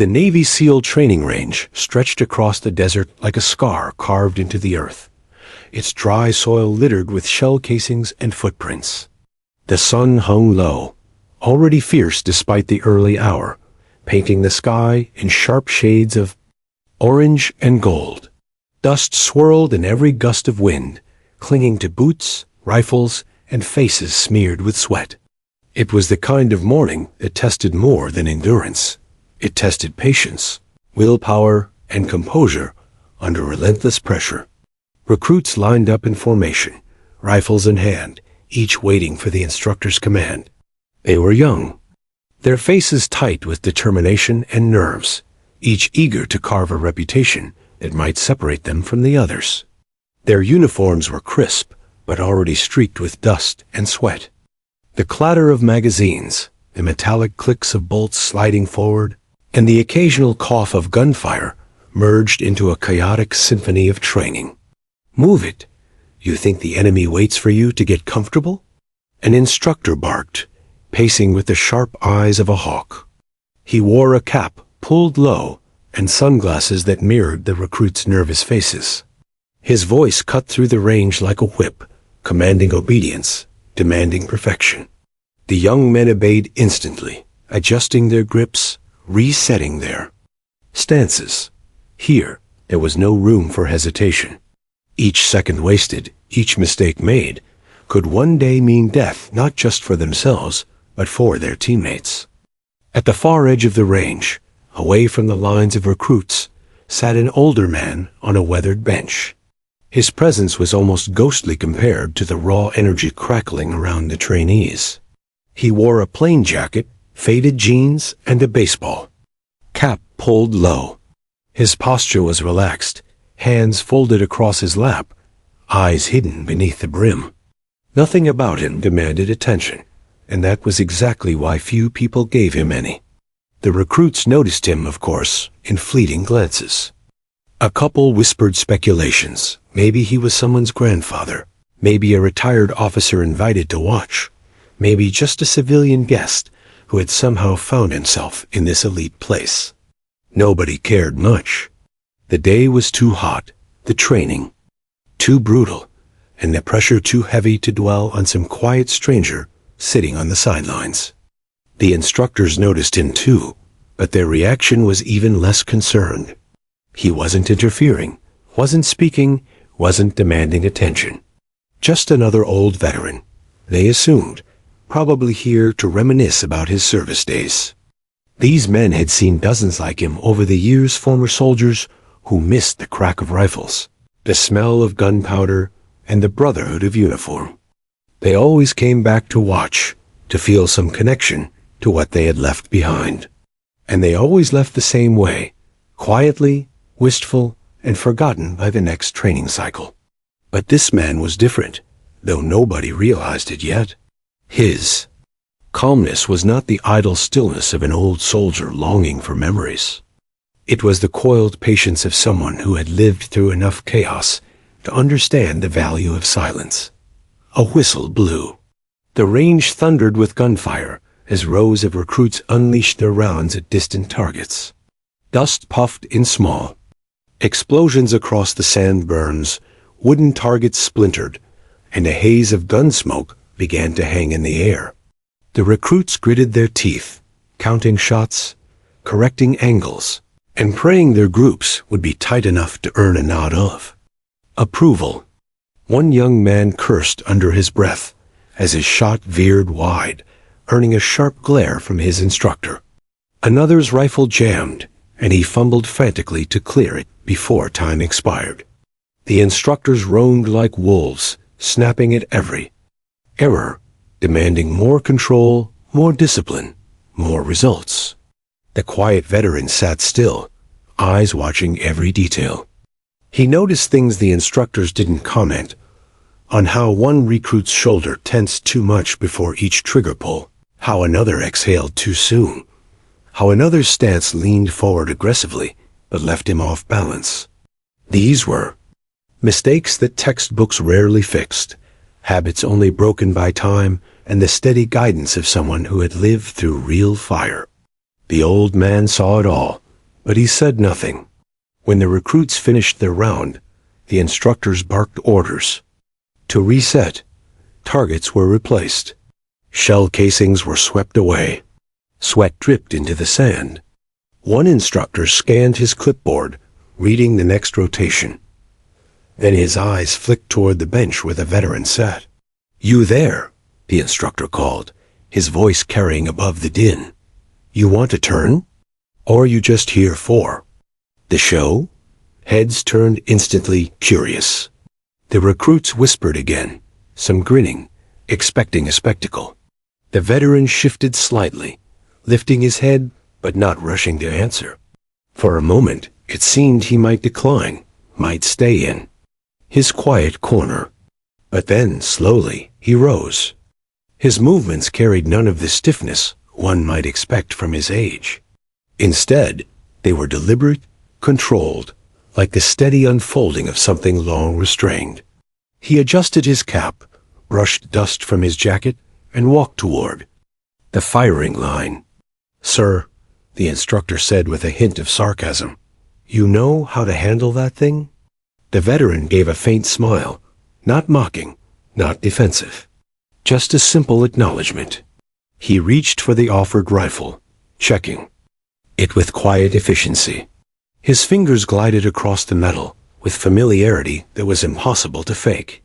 The Navy SEAL training range stretched across the desert like a scar carved into the earth, its dry soil littered with shell casings and footprints. The sun hung low, already fierce despite the early hour, painting the sky in sharp shades of orange and gold. Dust swirled in every gust of wind, clinging to boots, rifles, and faces smeared with sweat. It was the kind of morning that tested more than endurance. It tested patience, willpower, and composure under relentless pressure. Recruits lined up in formation, rifles in hand, each waiting for the instructor's command. They were young, their faces tight with determination and nerves, each eager to carve a reputation that might separate them from the others. Their uniforms were crisp, but already streaked with dust and sweat. The clatter of magazines, the metallic clicks of bolts sliding forward, and the occasional cough of gunfire merged into a chaotic symphony of training. Move it. You think the enemy waits for you to get comfortable? An instructor barked, pacing with the sharp eyes of a hawk. He wore a cap pulled low and sunglasses that mirrored the recruits' nervous faces. His voice cut through the range like a whip, commanding obedience, demanding perfection. The young men obeyed instantly, adjusting their grips, resetting their stances. Here, there was no room for hesitation. Each second wasted, each mistake made, could one day mean death not just for themselves, but for their teammates. At the far edge of the range, away from the lines of recruits, sat an older man on a weathered bench. His presence was almost ghostly compared to the raw energy crackling around the trainees. He wore a plain jacket, faded jeans, and a baseball cap pulled low. His posture was relaxed, hands folded across his lap, eyes hidden beneath the brim. Nothing about him demanded attention, and that was exactly why few people gave him any. The recruits noticed him, of course, in fleeting glances. A couple whispered speculations. Maybe he was someone's grandfather, maybe a retired officer invited to watch, maybe just a civilian guest who had somehow found himself in this elite place. Nobody cared much. The day was too hot, the training too brutal, and the pressure too heavy to dwell on some quiet stranger sitting on the sidelines. The instructors noticed him too, but their reaction was even less concerned. He wasn't interfering, wasn't speaking, wasn't demanding attention. Just another old veteran, they assumed, probably here to reminisce about his service days. These men had seen dozens like him over the years, former soldiers who missed the crack of rifles, the smell of gunpowder, and the brotherhood of uniform. They always came back to watch, to feel some connection to what they had left behind. And they always left the same way, quietly, wistful, and forgotten by the next training cycle. But this man was different, though nobody realized it yet. His calmness was not the idle stillness of an old soldier longing for memories. It was the coiled patience of someone who had lived through enough chaos to understand the value of silence. A whistle blew. The range thundered with gunfire as rows of recruits unleashed their rounds at distant targets. Dust puffed in small explosions across the sand burns, wooden targets splintered, and a haze of gun smoke began to hang in the air. The recruits gritted their teeth, counting shots, correcting angles, and praying their groups would be tight enough to earn a nod of approval. One young man cursed under his breath as his shot veered wide, earning a sharp glare from his instructor. Another's rifle jammed, and he fumbled frantically to clear it before time expired. The instructors roamed like wolves, snapping at every error, demanding more control, more discipline, more results. The quiet veteran sat still, eyes watching every detail. He noticed things the instructors didn't comment on: how one recruit's shoulder tensed too much before each trigger pull, how another exhaled too soon, how another's stance leaned forward aggressively but left him off balance. These were mistakes that textbooks rarely fixed, habits only broken by time and the steady guidance of someone who had lived through real fire. The old man saw it all, but he said nothing. When the recruits finished their round, the instructors barked orders. To reset, targets were replaced. Shell casings were swept away. Sweat dripped into the sand. One instructor scanned his clipboard, reading the next rotation. Then his eyes flicked toward the bench where the veteran sat. "You there," the instructor called, his voice carrying above the din. "You want a turn? Or are you just here for the show?" Heads turned instantly curious. The recruits whispered again, some grinning, expecting a spectacle. The veteran shifted slightly, lifting his head but not rushing to answer. For a moment, it seemed he might decline, might stay in his quiet corner. But then, slowly, he rose. His movements carried none of the stiffness one might expect from his age. Instead, they were deliberate, controlled, like the steady unfolding of something long restrained. He adjusted his cap, brushed dust from his jacket, and walked toward the firing line. "Sir," the instructor said with a hint of sarcasm, "you know how to handle that thing?" The veteran gave a faint smile, not mocking, not defensive. Just a simple acknowledgement. He reached for the offered rifle, checking it with quiet efficiency. His fingers glided across the metal with familiarity that was impossible to fake.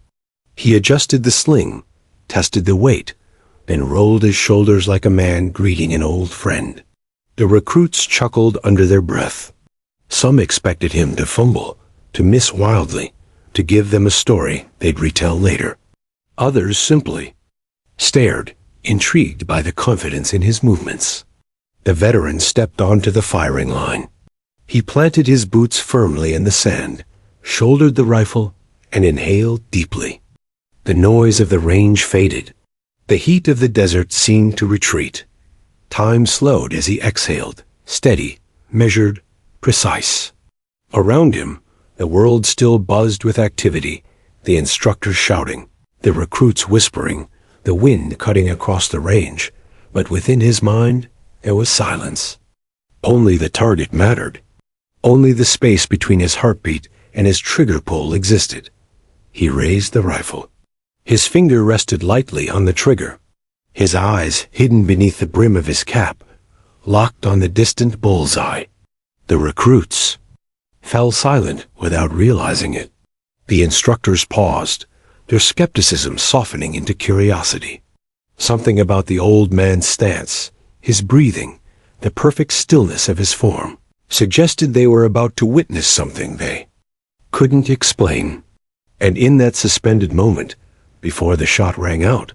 He adjusted the sling, tested the weight, then rolled his shoulders like a man greeting an old friend. The recruits chuckled under their breath. Some expected him to fumble, to miss wildly, to give them a story they'd retell later. Others simply stared, intrigued by the confidence in his movements. The veteran stepped onto the firing line. He planted his boots firmly in the sand, shouldered the rifle, and inhaled deeply. The noise of the range faded. The heat of the desert seemed to retreat. Time slowed as he exhaled, steady, measured, precise. Around him, the world still buzzed with activity, the instructors shouting, the recruits whispering, the wind cutting across the range, but within his mind there was silence. Only the target mattered. Only the space between his heartbeat and his trigger pull existed. He raised the rifle. His finger rested lightly on the trigger. His eyes, hidden beneath the brim of his cap, locked on the distant bullseye. The recruits fell silent without realizing it. The instructors paused, their skepticism softening into curiosity. Something about the old man's stance, his breathing, the perfect stillness of his form, suggested they were about to witness something they couldn't explain. And in that suspended moment, before the shot rang out,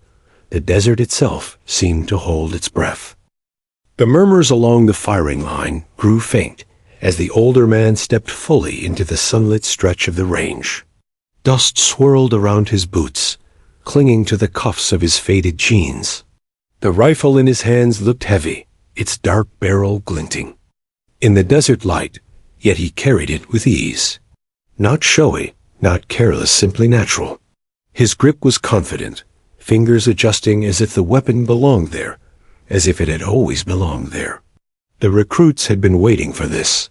the desert itself seemed to hold its breath. The murmurs along the firing line grew faint as the older man stepped fully into the sunlit stretch of the range. Dust swirled around his boots, clinging to the cuffs of his faded jeans. The rifle in his hands looked heavy, its dark barrel glinting in the desert light, yet he carried it with ease. Not showy, not careless, simply natural. His grip was confident, fingers adjusting as if the weapon belonged there, as if it had always belonged there. The recruits had been waiting for this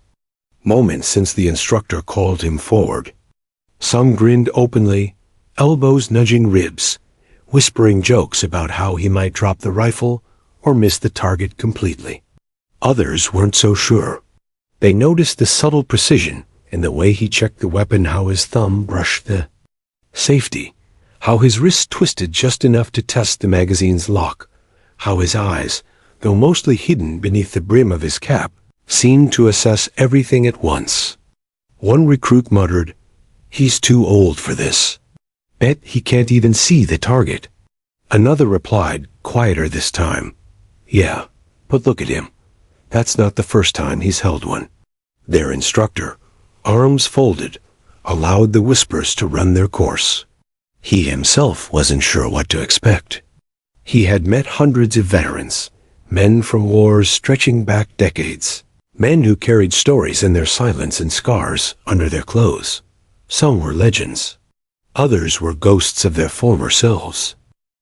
moment since the instructor called him forward. Some grinned openly, elbows nudging ribs, whispering jokes about how he might drop the rifle or miss the target completely. Others weren't so sure. They noticed the subtle precision in the way he checked the weapon, how his thumb brushed the safety, how his wrist twisted just enough to test the magazine's lock, how his eyes, though mostly hidden beneath the brim of his cap, seemed to assess everything at once. One recruit muttered, "He's too old for this. Bet he can't even see the target." Another replied, quieter this time, "Yeah, but look at him. That's not the first time he's held one." Their instructor, arms folded, allowed the whispers to run their course. He himself wasn't sure what to expect. He had met hundreds of veterans, men from wars stretching back decades, men who carried stories in their silence and scars under their clothes. Some were legends. Others were ghosts of their former selves.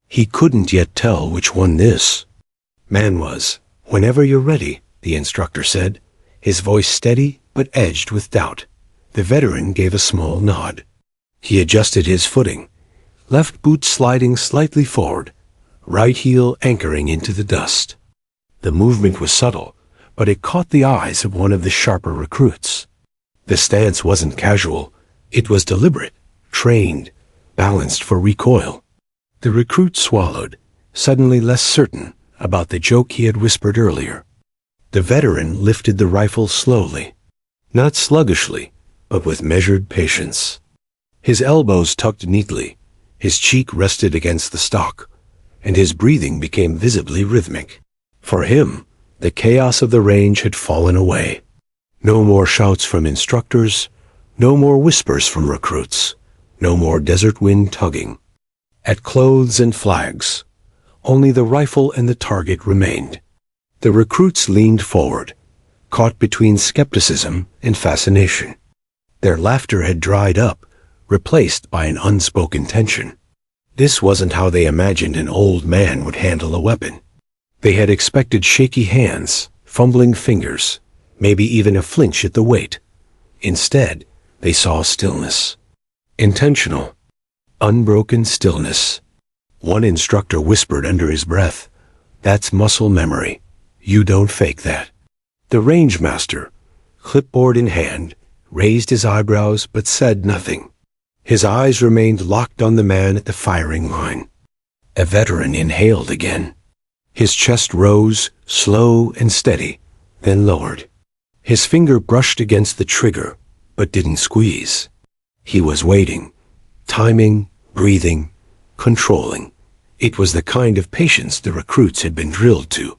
He couldn't yet tell which one this man was. "Whenever you're ready," the instructor said, his voice steady but edged with doubt. The veteran gave a small nod. He adjusted his footing, left boot sliding slightly forward, right heel anchoring into the dust. The movement was subtle, but it caught the eyes of one of the sharper recruits. The stance wasn't casual. It was deliberate, trained, balanced for recoil. The recruit swallowed, suddenly less certain about the joke he had whispered earlier. The veteran lifted the rifle slowly, not sluggishly, but with measured patience. His elbows tucked neatly, his cheek rested against the stock, and his breathing became visibly rhythmic. For him, the chaos of the range had fallen away. No more shouts from instructors, no more whispers from recruits, no more desert wind tugging at clothes and flags. Only the rifle and the target remained. The recruits leaned forward, caught between skepticism and fascination. Their laughter had dried up, replaced by an unspoken tension. This wasn't how they imagined an old man would handle a weapon. They had expected shaky hands, fumbling fingers, maybe even a flinch at the weight. Instead, they saw stillness. Intentional, unbroken stillness. One instructor whispered under his breath, "That's muscle memory. You don't fake that." The range master, clipboard in hand, raised his eyebrows but said nothing. His eyes remained locked on the man at the firing line. A veteran inhaled again. His chest rose, slow and steady, then lowered. His finger brushed against the trigger, but didn't squeeze. He was waiting, timing, breathing, controlling. It was the kind of patience the recruits had been drilled to.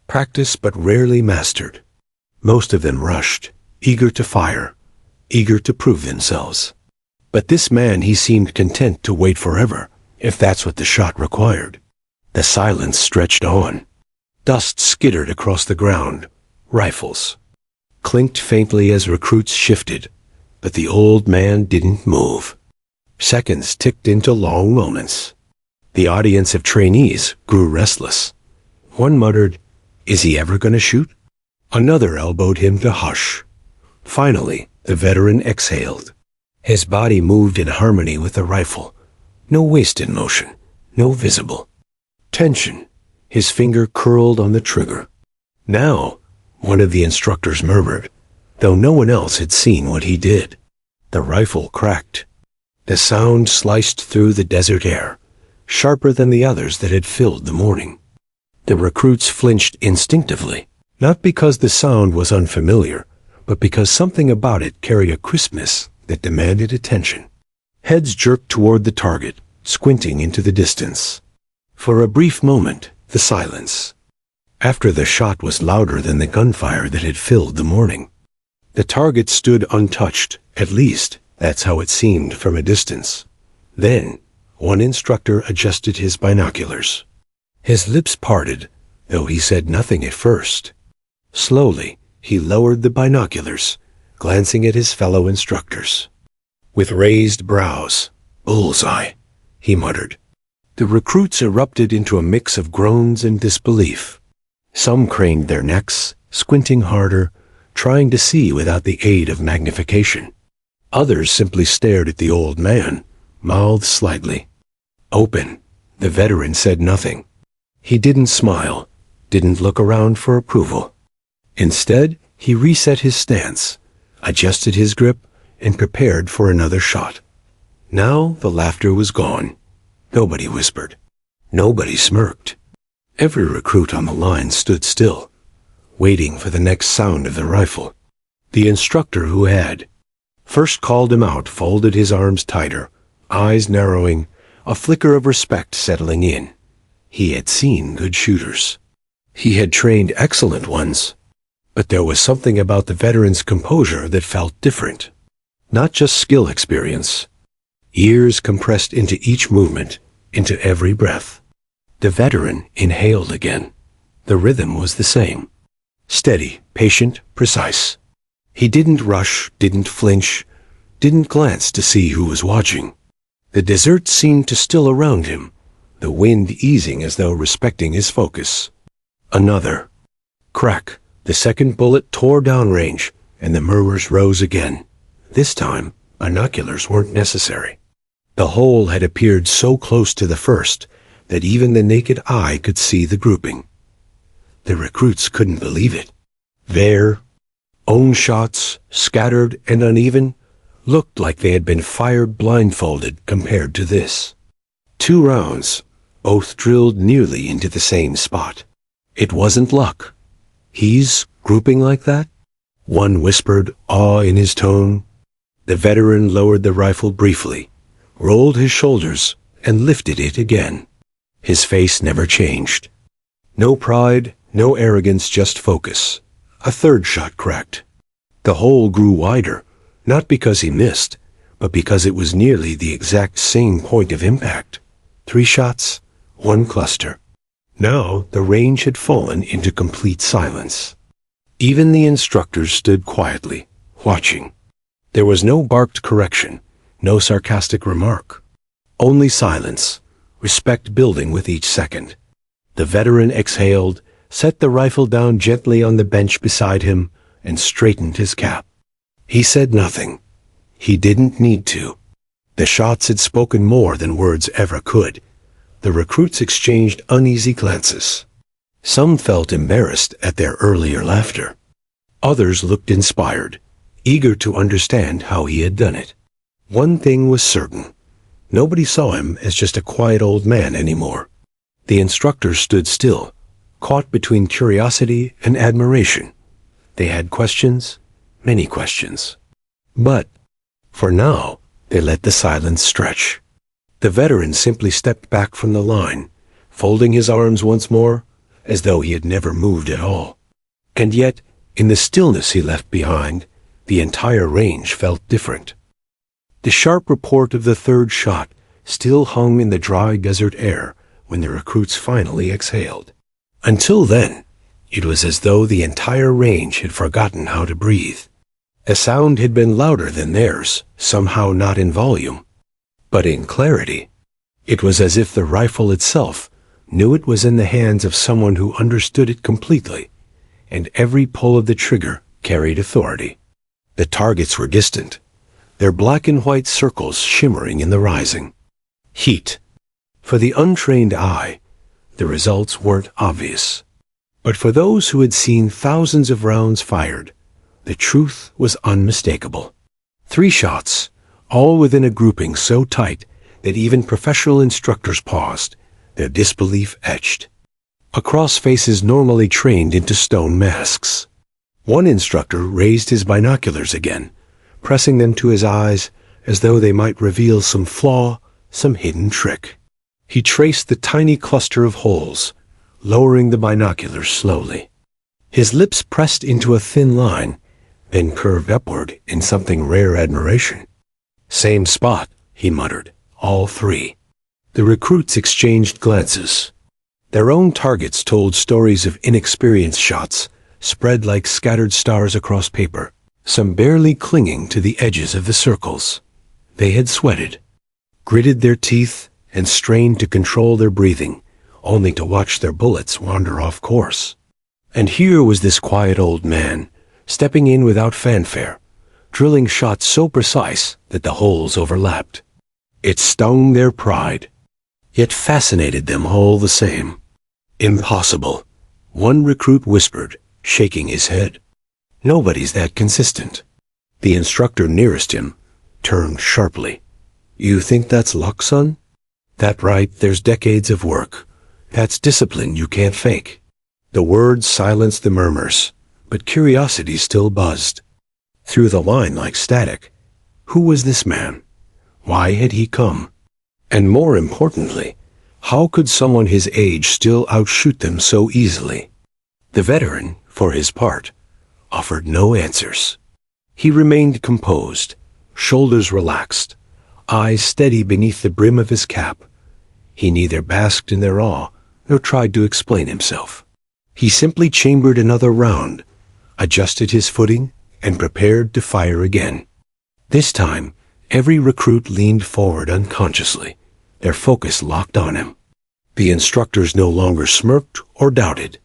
Practiced but rarely mastered. Most of them rushed, eager to fire, eager to prove themselves. But this man, he seemed content to wait forever, if that's what the shot required. The silence stretched on. Dust skittered across the ground. Rifles clinked faintly as recruits shifted, but the old man didn't move. Seconds ticked into long moments. The audience of trainees grew restless. One muttered, "Is he ever going to shoot?" Another elbowed him to hush. Finally, the veteran exhaled. His body moved in harmony with the rifle. No wasted motion, no visible tension. His finger curled on the trigger. "Now," one of the instructors murmured, though no one else had seen what he did. The rifle cracked. The sound sliced through the desert air, sharper than the others that had filled the morning. The recruits flinched instinctively, not because the sound was unfamiliar, but because something about it carried a crispness that demanded attention. Heads jerked toward the target, squinting into the distance. For a brief moment, the silence. After the shot was louder than the gunfire that had filled the morning. The target stood untouched, at least that's how it seemed from a distance. Then, one instructor adjusted his binoculars. His lips parted, though he said nothing at first. Slowly, he lowered the binoculars, glancing at his fellow instructors. With raised brows, "Bullseye," he muttered. The recruits erupted into a mix of groans and disbelief. Some craned their necks, squinting harder, trying to see without the aid of magnification. Others simply stared at the old man, mouths slightly open. The veteran said nothing. He didn't smile, didn't look around for approval. Instead, he reset his stance, adjusted his grip, and prepared for another shot. Now the laughter was gone. Nobody whispered. Nobody smirked. Every recruit on the line stood still, waiting for the next sound of the rifle. The instructor who had first called him out folded his arms tighter, eyes narrowing, a flicker of respect settling in. He had seen good shooters. He had trained excellent ones. But there was something about the veteran's composure that felt different. Not just skill experience. Years compressed into each movement, into every breath. The veteran inhaled again. The rhythm was the same. Steady, patient, precise. He didn't rush, didn't flinch, didn't glance to see who was watching. The desert seemed to still around him, the wind easing as though respecting his focus. Another. Crack, The second bullet tore downrange, and the murmurs rose again. This time, binoculars weren't necessary. The hole had appeared so close to the first that even the naked eye could see the grouping. The recruits couldn't believe it. Their own shots, scattered and uneven, looked like they had been fired blindfolded compared to this. 2 rounds, both drilled nearly into the same spot. It wasn't luck. He's grouping like that? One whispered, awe in his tone. The veteran lowered the rifle briefly, rolled his shoulders, and lifted it again. His face never changed. No pride, no arrogance, just focus. A third shot cracked. The hole grew wider, not because he missed, but because it was nearly the exact same point of impact. 3 shots, 1 cluster. Now the range had fallen into complete silence. Even the instructors stood quietly, watching. There was no barked correction, no sarcastic remark. Only silence, respect building with each second. The veteran exhaled, set the rifle down gently on the bench beside him, and straightened his cap. He said nothing. He didn't need to. The shots had spoken more than words ever could. The recruits exchanged uneasy glances. Some felt embarrassed at their earlier laughter. Others looked inspired, eager to understand how he had done it. One thing was certain. Nobody saw him as just a quiet old man anymore. The instructors stood still, caught between curiosity and admiration. They had questions, many questions. But, for now, they let the silence stretch. The veteran simply stepped back from the line, folding his arms once more, as though he had never moved at all. And yet, in the stillness he left behind, the entire range felt different. The sharp report of the third shot still hung in the dry desert air when the recruits finally exhaled. Until then, it was as though the entire range had forgotten how to breathe. The sound had been louder than theirs, somehow not in volume, but in clarity. It was as if the rifle itself knew it was in the hands of someone who understood it completely, and every pull of the trigger carried authority. The targets were distant, their black and white circles shimmering in the rising heat. For the untrained eye, the results weren't obvious. But for those who had seen thousands of rounds fired, the truth was unmistakable. 3 shots, all within a grouping so tight that even professional instructors paused, their disbelief etched across faces normally trained into stone masks. One instructor raised his binoculars again, pressing them to his eyes as though they might reveal some flaw, some hidden trick. He traced the tiny cluster of holes, lowering the binoculars slowly. His lips pressed into a thin line, then curved upward in something rare admiration. Same spot, he muttered, all 3. The recruits exchanged glances. Their own targets told stories of inexperienced shots, spread like scattered stars across paper, some barely clinging to the edges of the circles. They had sweated, gritted their teeth, and strained to control their breathing, only to watch their bullets wander off course. And here was this quiet old man, stepping in without fanfare, drilling shots so precise that the holes overlapped. It stung their pride, yet fascinated them all the same. Impossible, one recruit whispered, shaking his head. Nobody's that consistent. The instructor nearest him turned sharply. You think that's luck, son? That right, there's decades of work. That's discipline you can't fake. The words silenced the murmurs, but curiosity still buzzed through the line like static. Who was this man? Why had he come? And more importantly, how could someone his age still outshoot them so easily? The veteran, for his part, offered no answers. He remained composed, shoulders relaxed, eyes steady beneath the brim of his cap. He neither basked in their awe nor tried to explain himself. He simply chambered another round, adjusted his footing, and prepared to fire again. This time, every recruit leaned forward unconsciously, their focus locked on him. The instructors no longer smirked or doubted.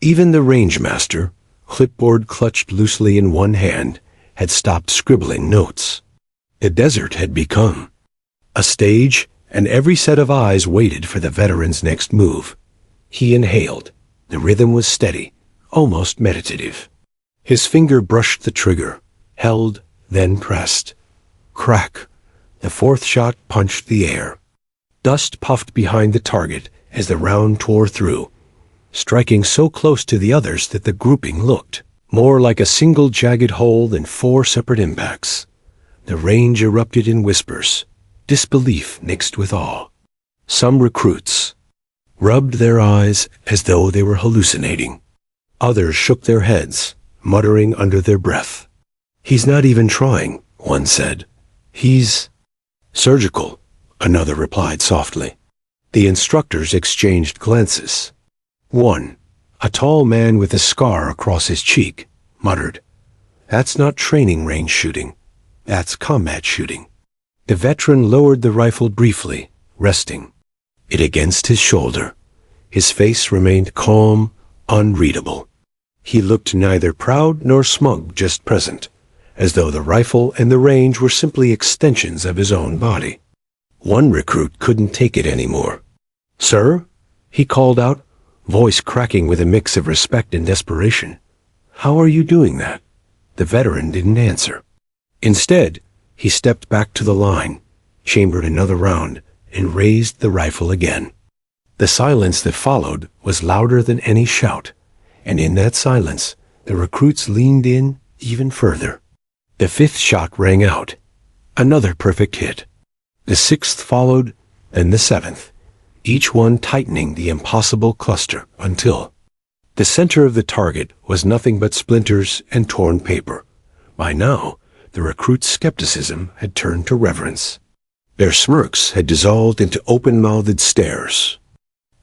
Even the range master, clipboard clutched loosely in one hand, had stopped scribbling notes. The desert had become a stage, and every set of eyes waited for the veteran's next move. He inhaled. The rhythm was steady, almost meditative. His finger brushed the trigger, held, then pressed. Crack! The fourth shot punched the air. Dust puffed behind the target as the round tore through, striking so close to the others that the grouping looked more like a single jagged hole than four separate impacts. The range erupted in whispers, disbelief mixed with awe. Some recruits rubbed their eyes as though they were hallucinating. Others shook their heads, muttering under their breath. "He's not even trying," one said. "He's surgical," another replied softly. The instructors exchanged glances. One, a tall man with a scar across his cheek, muttered, "That's not training range shooting. That's combat shooting." The veteran lowered the rifle briefly, resting it against his shoulder. His face remained calm, unreadable. He looked neither proud nor smug, just present, as though the rifle and the range were simply extensions of his own body. One recruit couldn't take it anymore. "Sir?" he called out, voice cracking with a mix of respect and desperation. "How are you doing that?" The veteran didn't answer. Instead, he stepped back to the line, chambered another round, and raised the rifle again. The silence that followed was louder than any shout, and in that silence, the recruits leaned in even further. The fifth shot rang out. Another perfect hit. The sixth followed, and the seventh, each one tightening the impossible cluster until the center of the target was nothing but splinters and torn paper. By now, the recruits' skepticism had turned to reverence. Their smirks had dissolved into open-mouthed stares.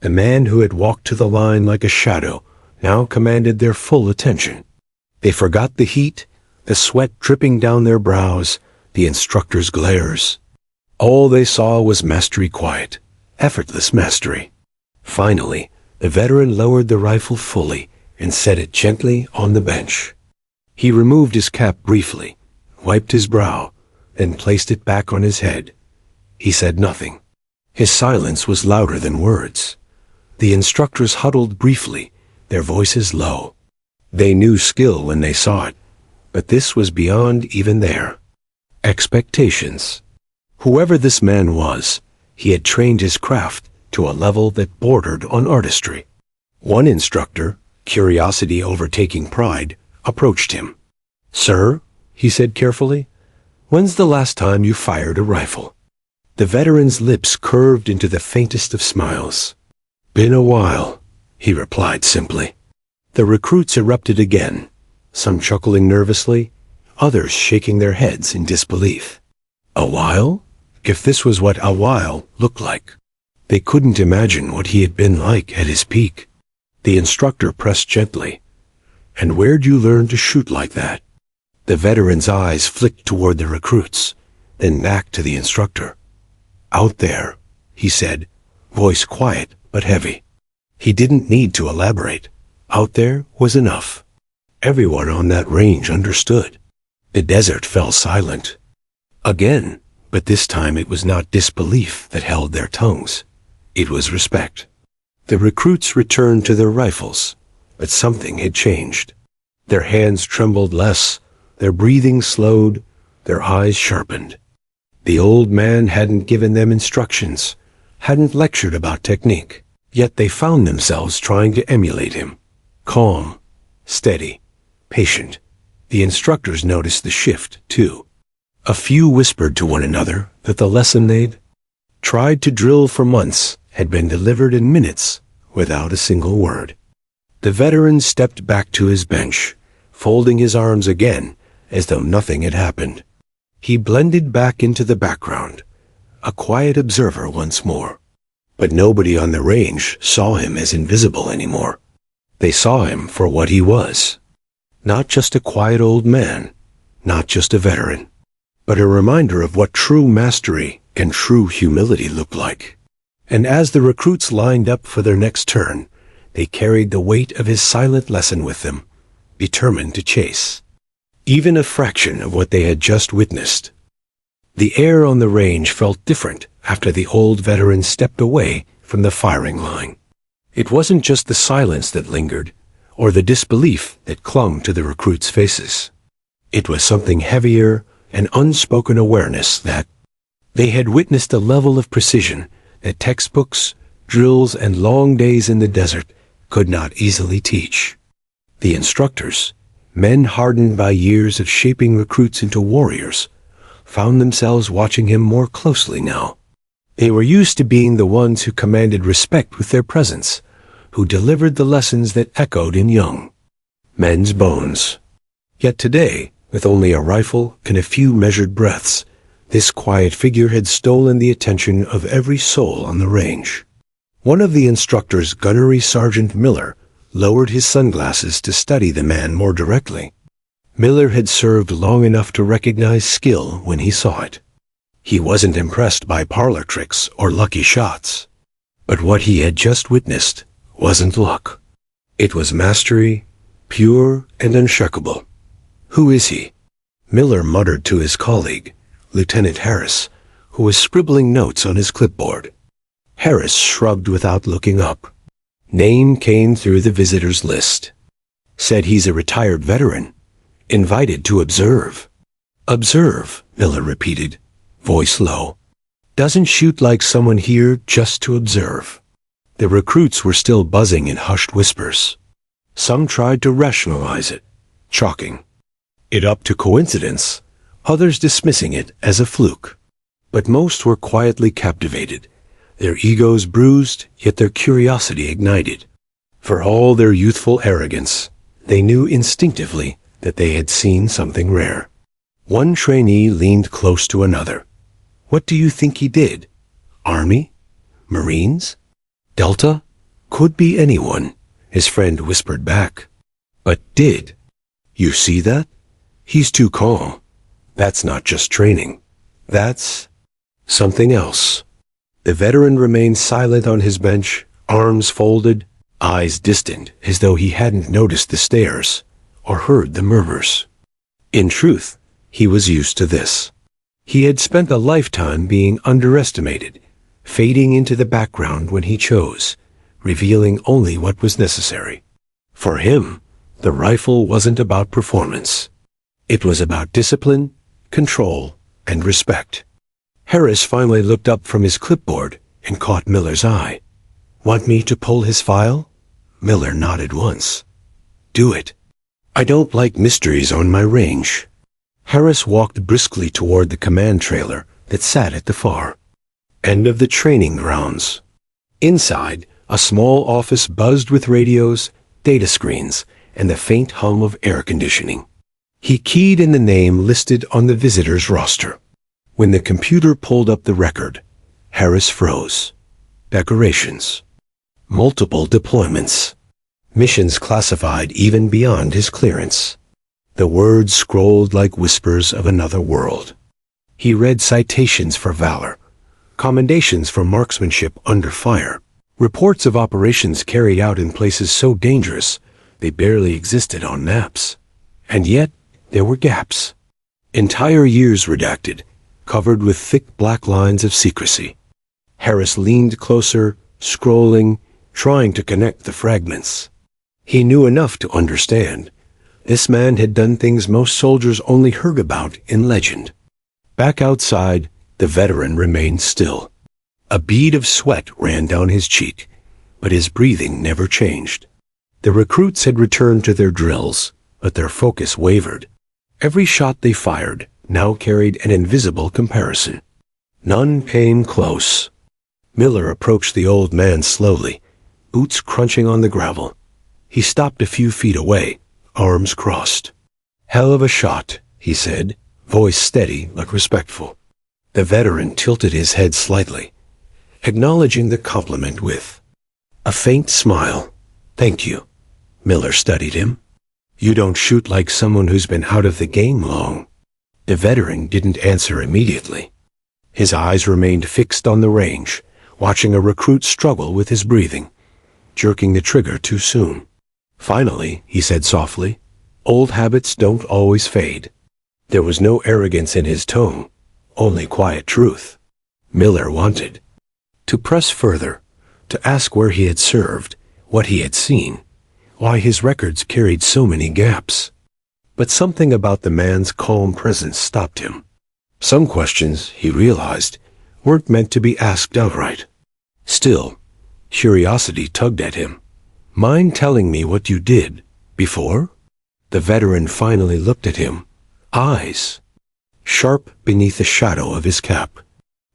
The man who had walked to the line like a shadow now commanded their full attention. They forgot the heat, the sweat dripping down their brows, the instructor's glares. All they saw was mastery quiet, effortless mastery. Finally, the veteran lowered the rifle fully and set it gently on the bench. He removed his cap briefly, wiped his brow, then placed it back on his head. He said nothing. His silence was louder than words. The instructors huddled briefly, their voices low. They knew skill when they saw it, but this was beyond even their expectations. Whoever this man was, he had trained his craft to a level that bordered on artistry. One instructor, curiosity overtaking pride, approached him. "Sir," he said carefully, "when's the last time you fired a rifle?" The veteran's lips curved into the faintest of smiles. "Been a while," he replied simply. The recruits erupted again, some chuckling nervously, others shaking their heads in disbelief. A while? If this was what a while looked like. They couldn't imagine what he had been like at his peak. The instructor pressed gently. "And where'd you learn to shoot like that?" The veteran's eyes flicked toward the recruits, then back to the instructor. "Out there," he said, voice quiet but heavy. He didn't need to elaborate. Out there was enough. Everyone on that range understood. The desert fell silent. Again, but this time it was not disbelief that held their tongues. It was respect. The recruits returned to their rifles, but something had changed. Their hands trembled less, their breathing slowed, their eyes sharpened. The old man hadn't given them instructions, hadn't lectured about technique, yet they found themselves trying to emulate him. Calm, steady, patient. The instructors noticed the shift, too. A few whispered to one another that the lesson they'd tried to drill for months had been delivered in minutes without a single word. The veteran stepped back to his bench, folding his arms again as though nothing had happened. He blended back into the background, a quiet observer once more. But nobody on the range saw him as invisible anymore. They saw him for what he was. Not just a quiet old man, not just a veteran, but a reminder of what true mastery and true humility looked like. And as the recruits lined up for their next turn, they carried the weight of his silent lesson with them, determined to chase even a fraction of what they had just witnessed. The air on the range felt different after the old veteran stepped away from the firing line. It wasn't just the silence that lingered, or the disbelief that clung to the recruits' faces. It was something heavier, an unspoken awareness that they had witnessed a level of precision that textbooks, drills, and long days in the desert could not easily teach. The instructors, men hardened by years of shaping recruits into warriors, found themselves watching him more closely now. They were used to being the ones who commanded respect with their presence, who delivered the lessons that echoed in young men's bones. Yet today, with only a rifle and a few measured breaths, this quiet figure had stolen the attention of every soul on the range. One of the instructors, Gunnery Sergeant Miller, lowered his sunglasses to study the man more directly. Miller had served long enough to recognize skill when he saw it. He wasn't impressed by parlor tricks or lucky shots. But what he had just witnessed wasn't luck. It was mastery, pure and unshakable. "Who is he?" Miller muttered to his colleague, Lieutenant Harris, who was scribbling notes on his clipboard. Harris shrugged without looking up. Name came through the visitors list. Said he's a retired veteran. Invited to observe. "Observe," Miller repeated, voice low. "Doesn't shoot like someone here just to observe." The recruits were still buzzing in hushed whispers. Some tried to rationalize it, chalking it up to coincidence, others dismissing it as a fluke. But most were quietly captivated, their egos bruised, yet their curiosity ignited. For all their youthful arrogance, they knew instinctively that they had seen something rare. One trainee leaned close to another. "What do you think he did? Army? Marines? Delta? Could be anyone," his friend whispered back. "But did. You see that? He's too calm. That's not just training. That's something else." The veteran remained silent on his bench, arms folded, eyes distant, as though he hadn't noticed the stares or heard the murmurs. In truth, he was used to this. He had spent a lifetime being underestimated, fading into the background when he chose, revealing only what was necessary. For him, the rifle wasn't about performance. It was about discipline, control, and respect. Harris finally looked up from his clipboard and caught Miller's eye. "Want me to pull his file?" Miller nodded once. "Do it. I don't like mysteries on my range." Harris walked briskly toward the command trailer that sat at the far end of the training grounds. Inside, a small office buzzed with radios, data screens, and the faint hum of air conditioning. He keyed in the name listed on the visitor's roster. When the computer pulled up the record, Harris froze. Decorations. Multiple deployments. Missions classified even beyond his clearance. The words scrolled like whispers of another world. He read citations for valor, commendations for marksmanship under fire, reports of operations carried out in places so dangerous they barely existed on maps. And yet, there were gaps. Entire years redacted, covered with thick black lines of secrecy. Harris leaned closer, scrolling, trying to connect the fragments. He knew enough to understand. This man had done things most soldiers only heard about in legend. Back outside, the veteran remained still. A bead of sweat ran down his cheek, but his breathing never changed. The recruits had returned to their drills, but their focus wavered. Every shot they fired now carried an invisible comparison. None came close. Miller approached the old man slowly, boots crunching on the gravel. He stopped a few feet away, arms crossed. "Hell of a shot," he said, voice steady but respectful. The veteran tilted his head slightly, acknowledging the compliment with a faint smile. "Thank you." Miller studied him. "You don't shoot like someone who's been out of the game long." The veteran didn't answer immediately. His eyes remained fixed on the range, watching a recruit struggle with his breathing, jerking the trigger too soon. Finally, he said softly, Old habits don't always fade. There was no arrogance in his tone, only quiet truth. Miller wanted to press further, to ask where he had served, what he had seen, why his records carried so many gaps. But something about the man's calm presence stopped him. Some questions, he realized, weren't meant to be asked outright. Still, curiosity tugged at him. Mind telling me what you did before? The veteran finally looked at him, eyes sharp beneath the shadow of his cap.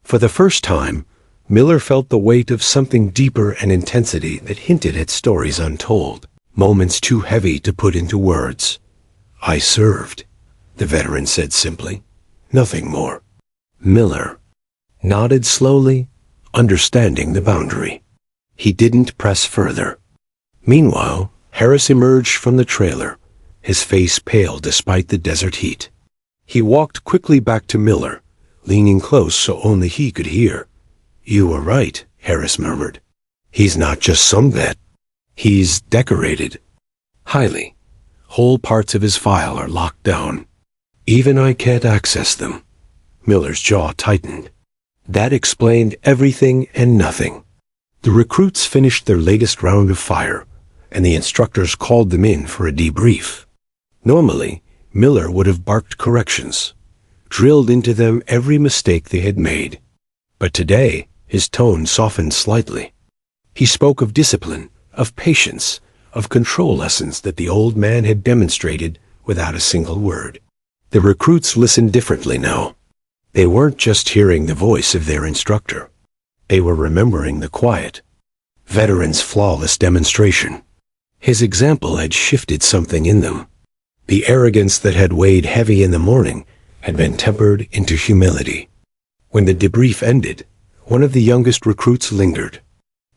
For the first time, Miller felt the weight of something deeper and intensity that hinted at stories untold, moments too heavy to put into words. I served, the veteran said simply. Nothing more. Miller nodded slowly, understanding the boundary. He didn't press further. Meanwhile, Harris emerged from the trailer, his face pale despite the desert heat. He walked quickly back to Miller, leaning close so only he could hear. You were right, Harris murmured. He's not just some vet. He's decorated. Highly. Whole parts of his file are locked down. Even I can't access them. Miller's jaw tightened. That explained everything and nothing. The recruits finished their latest round of fire, and the instructors called them in for a debrief. Normally, Miller would have barked corrections, drilled into them every mistake they had made. But today, his tone softened slightly. He spoke of discipline, of patience, of control lessons that the old man had demonstrated without a single word. The recruits listened differently now. They weren't just hearing the voice of their instructor. They were remembering the quiet, veteran's flawless demonstration. His example had shifted something in them. The arrogance that had weighed heavy in the morning had been tempered into humility. When the debrief ended, one of the youngest recruits lingered.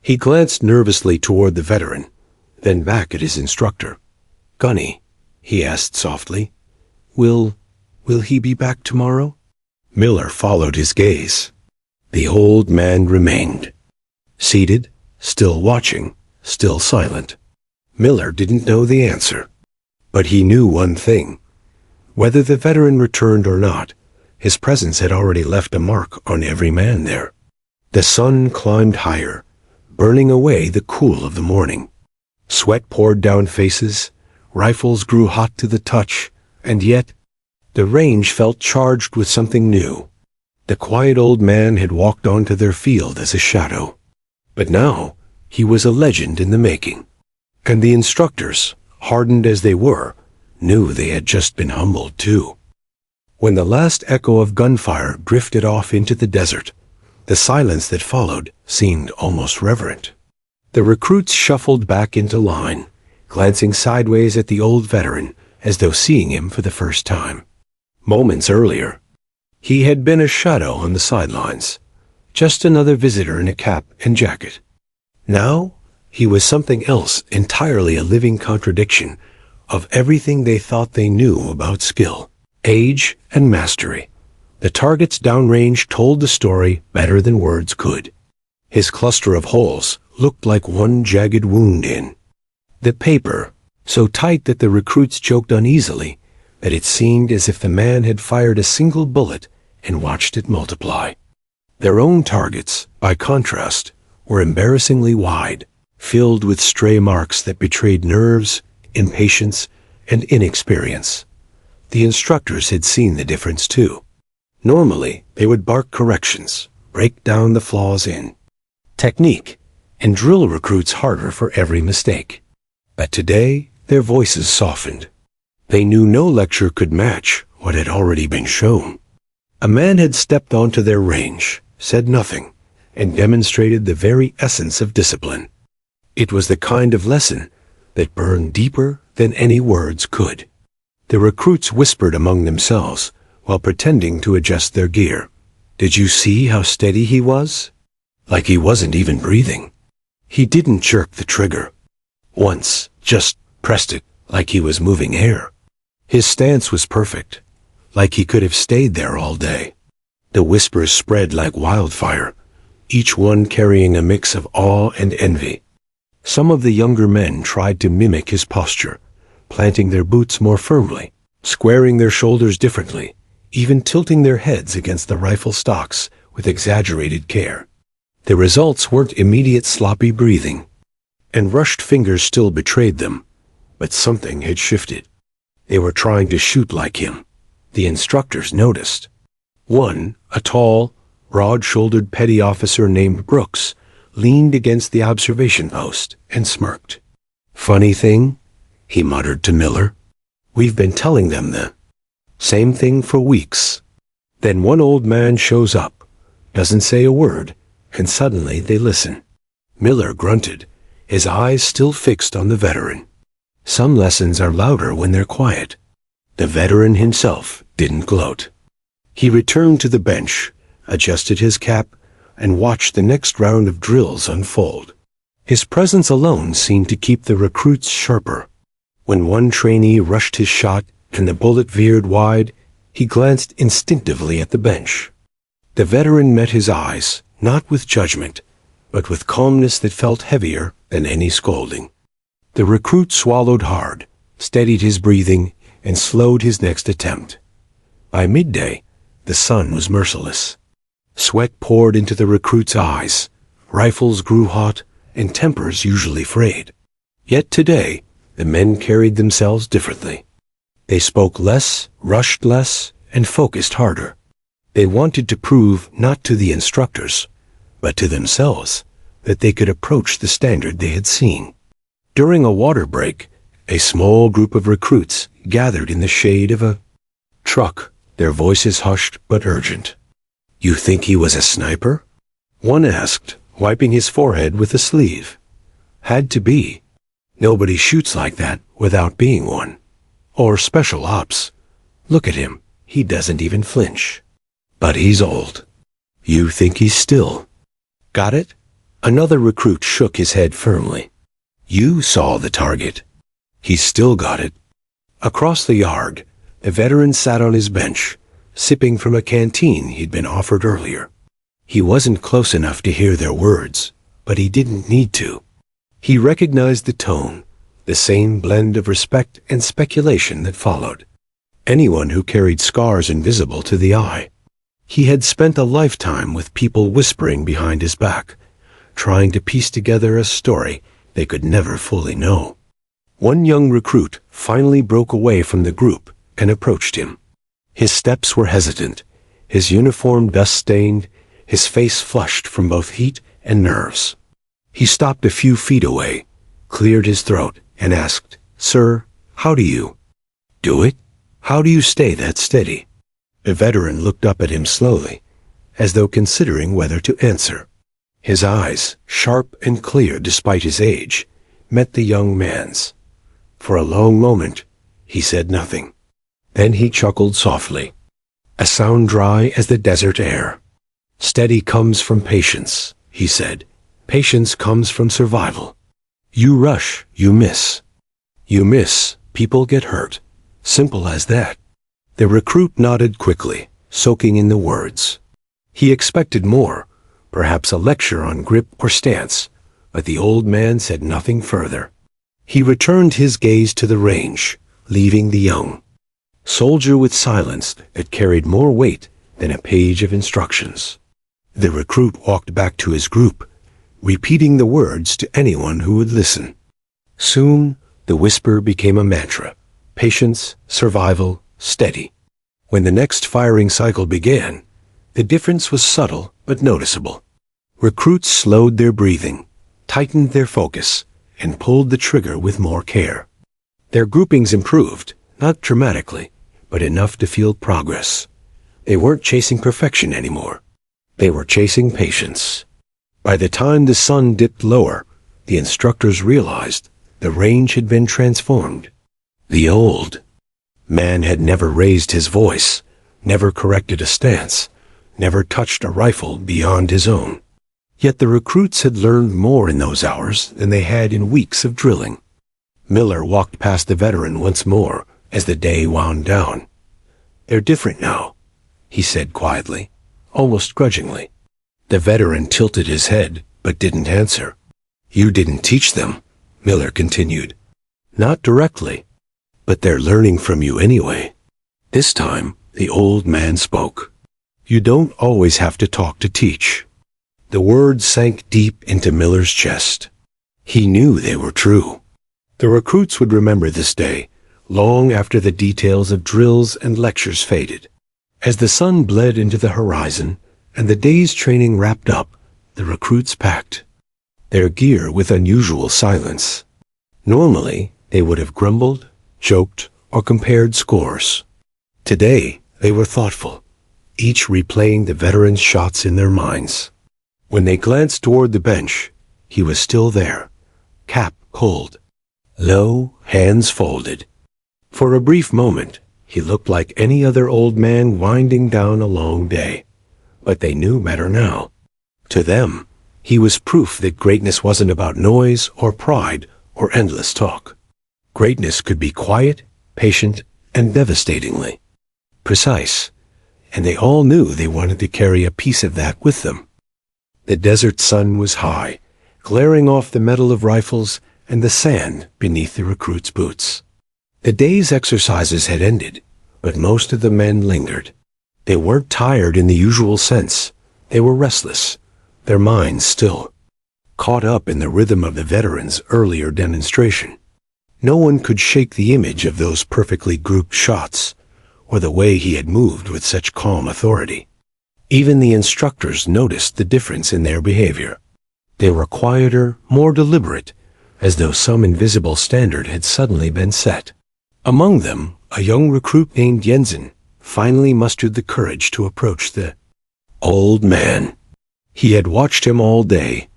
He glanced nervously toward the veteran, then back at his instructor. Gunny, he asked softly, Will he be back tomorrow? Miller followed his gaze. The old man remained. Seated, still watching, still silent. Miller didn't know the answer. But he knew one thing. Whether the veteran returned or not, his presence had already left a mark on every man there. The sun climbed higher, burning away the cool of the morning. Sweat poured down faces, rifles grew hot to the touch, and yet, the range felt charged with something new. The quiet old man had walked onto their field as a shadow. But now, he was a legend in the making. And the instructors, hardened as they were, knew they had just been humbled too. When the last echo of gunfire drifted off into the desert, the silence that followed seemed almost reverent. The recruits shuffled back into line, glancing sideways at the old veteran as though seeing him for the first time. Moments earlier, he had been a shadow on the sidelines, just another visitor in a cap and jacket. Now, he was something else entirely, a living contradiction of everything they thought they knew about skill, age, and mastery. The targets downrange told the story better than words could. His cluster of holes looked like one jagged wound in the paper, so tight that the recruits joked uneasily that it seemed as if the man had fired a single bullet and watched it multiply. Their own targets, by contrast, were embarrassingly wide, filled with stray marks that betrayed nerves, impatience, and inexperience. The instructors had seen the difference too. Normally, they would bark corrections, break down the flaws in technique, and drill recruits harder for every mistake. But today, their voices softened. They knew no lecture could match what had already been shown. A man had stepped onto their range, said nothing, and demonstrated the very essence of discipline. It was the kind of lesson that burned deeper than any words could. The recruits whispered among themselves while pretending to adjust their gear. Did you see how steady he was? Like he wasn't even breathing. He didn't jerk the trigger. Once, just pressed it like he was moving air. His stance was perfect, like he could have stayed there all day. The whispers spread like wildfire, each one carrying a mix of awe and envy. Some of the younger men tried to mimic his posture, planting their boots more firmly, squaring their shoulders differently, even tilting their heads against the rifle stocks with exaggerated care. The results weren't immediate sloppy breathing, and rushed fingers still betrayed them, but something had shifted. They were trying to shoot like him. The instructors noticed. One, a tall, broad-shouldered petty officer named Brooks, leaned against the observation post and smirked. "Funny thing," he muttered to Miller. "We've been telling them the same thing for weeks." Then one old man shows up, doesn't say a word, and suddenly they listen. Miller grunted, his eyes still fixed on the veteran. Some lessons are louder when they're quiet. The veteran himself didn't gloat. He returned to the bench, adjusted his cap, and watched the next round of drills unfold. His presence alone seemed to keep the recruits sharper. When one trainee rushed his shot and the bullet veered wide, he glanced instinctively at the bench. The veteran met his eyes, not with judgment, but with calmness that felt heavier than any scolding. The recruit swallowed hard, steadied his breathing, and slowed his next attempt. By midday, the sun was merciless. Sweat poured into the recruits' eyes, rifles grew hot, and tempers usually frayed. Yet today, the men carried themselves differently. They spoke less, rushed less, and focused harder. They wanted to prove not to the instructors, but to themselves, that they could approach the standard they had seen. During a water break, a small group of recruits gathered in the shade of a truck, their voices hushed but urgent. "You think he was a sniper?" one asked, wiping his forehead with a sleeve. "Had to be. Nobody shoots like that without being one. Or special ops. Look at him, he doesn't even flinch. But he's old. You think he's still. Got it?" Another recruit shook his head firmly. "You saw the target. He's still got it." Across the yard, the veteran sat on his bench, sipping from a canteen he'd been offered earlier. He wasn't close enough to hear their words, but he didn't need to. He recognized the tone, the same blend of respect and speculation that followed. Anyone who carried scars invisible to the eye. He had spent a lifetime with people whispering behind his back, trying to piece together a story they could never fully know. One young recruit finally broke away from the group and approached him. His steps were hesitant, his uniform dust-stained, his face flushed from both heat and nerves. He stopped a few feet away, cleared his throat, and asked, "Sir, how do you do it? How do you stay that steady?" The veteran looked up at him slowly, as though considering whether to answer. His eyes, sharp and clear despite his age, met the young man's. For a long moment, he said nothing. Then he chuckled softly, a sound dry as the desert air. "Steady comes from patience," he said. "Patience comes from survival. You rush, you miss. You miss, people get hurt. Simple as that." The recruit nodded quickly, soaking in the words. He expected more, perhaps a lecture on grip or stance, but the old man said nothing further. He returned his gaze to the range, leaving the young soldier with silence that carried more weight than a page of instructions. The recruit walked back to his group, repeating the words to anyone who would listen. Soon, the whisper became a mantra: patience, survival, steady. When the next firing cycle began, the difference was subtle but noticeable. Recruits slowed their breathing, tightened their focus, and pulled the trigger with more care. Their groupings improved, not dramatically, but enough to feel progress. They weren't chasing perfection anymore. They were chasing patience. By the time the sun dipped lower, the instructors realized the range had been transformed. The old man had never raised his voice, never corrected a stance, never touched a rifle beyond his own. Yet the recruits had learned more in those hours than they had in weeks of drilling. Miller walked past the veteran once more as the day wound down. "They're different now," he said quietly, almost grudgingly. The veteran tilted his head, but didn't answer. "You didn't teach them," Miller continued. "Not directly. But they're learning from you anyway. This time, the old man spoke. You don't always have to talk to teach. The words sank deep into Miller's chest. He knew they were true. The recruits would remember this day, long after the details of drills and lectures faded. As the sun bled into the horizon and the day's training wrapped up, the recruits packed their gear with unusual silence. Normally, they would have grumbled, joked, or compared scores. Today, they were thoughtful, each replaying the veteran's shots in their minds. When they glanced toward the bench, he was still there, cap cold, low, hands folded. For a brief moment, he looked like any other old man winding down a long day. But they knew better now. To them, he was proof that greatness wasn't about noise or pride or endless talk. Greatness could be quiet, patient, and devastatingly precise, and they all knew they wanted to carry a piece of that with them. The desert sun was high, glaring off the metal of rifles and the sand beneath the recruits' boots. The day's exercises had ended, but most of the men lingered. They weren't tired in the usual sense. They were restless, their minds still caught up in the rhythm of the veterans' earlier demonstration. No one could shake the image of those perfectly grouped shots, or the way he had moved with such calm authority. Even the instructors noticed the difference in their behavior. They were quieter, more deliberate, as though some invisible standard had suddenly been set. Among them, a young recruit named Jensen finally mustered the courage to approach the old man. He had watched him all day,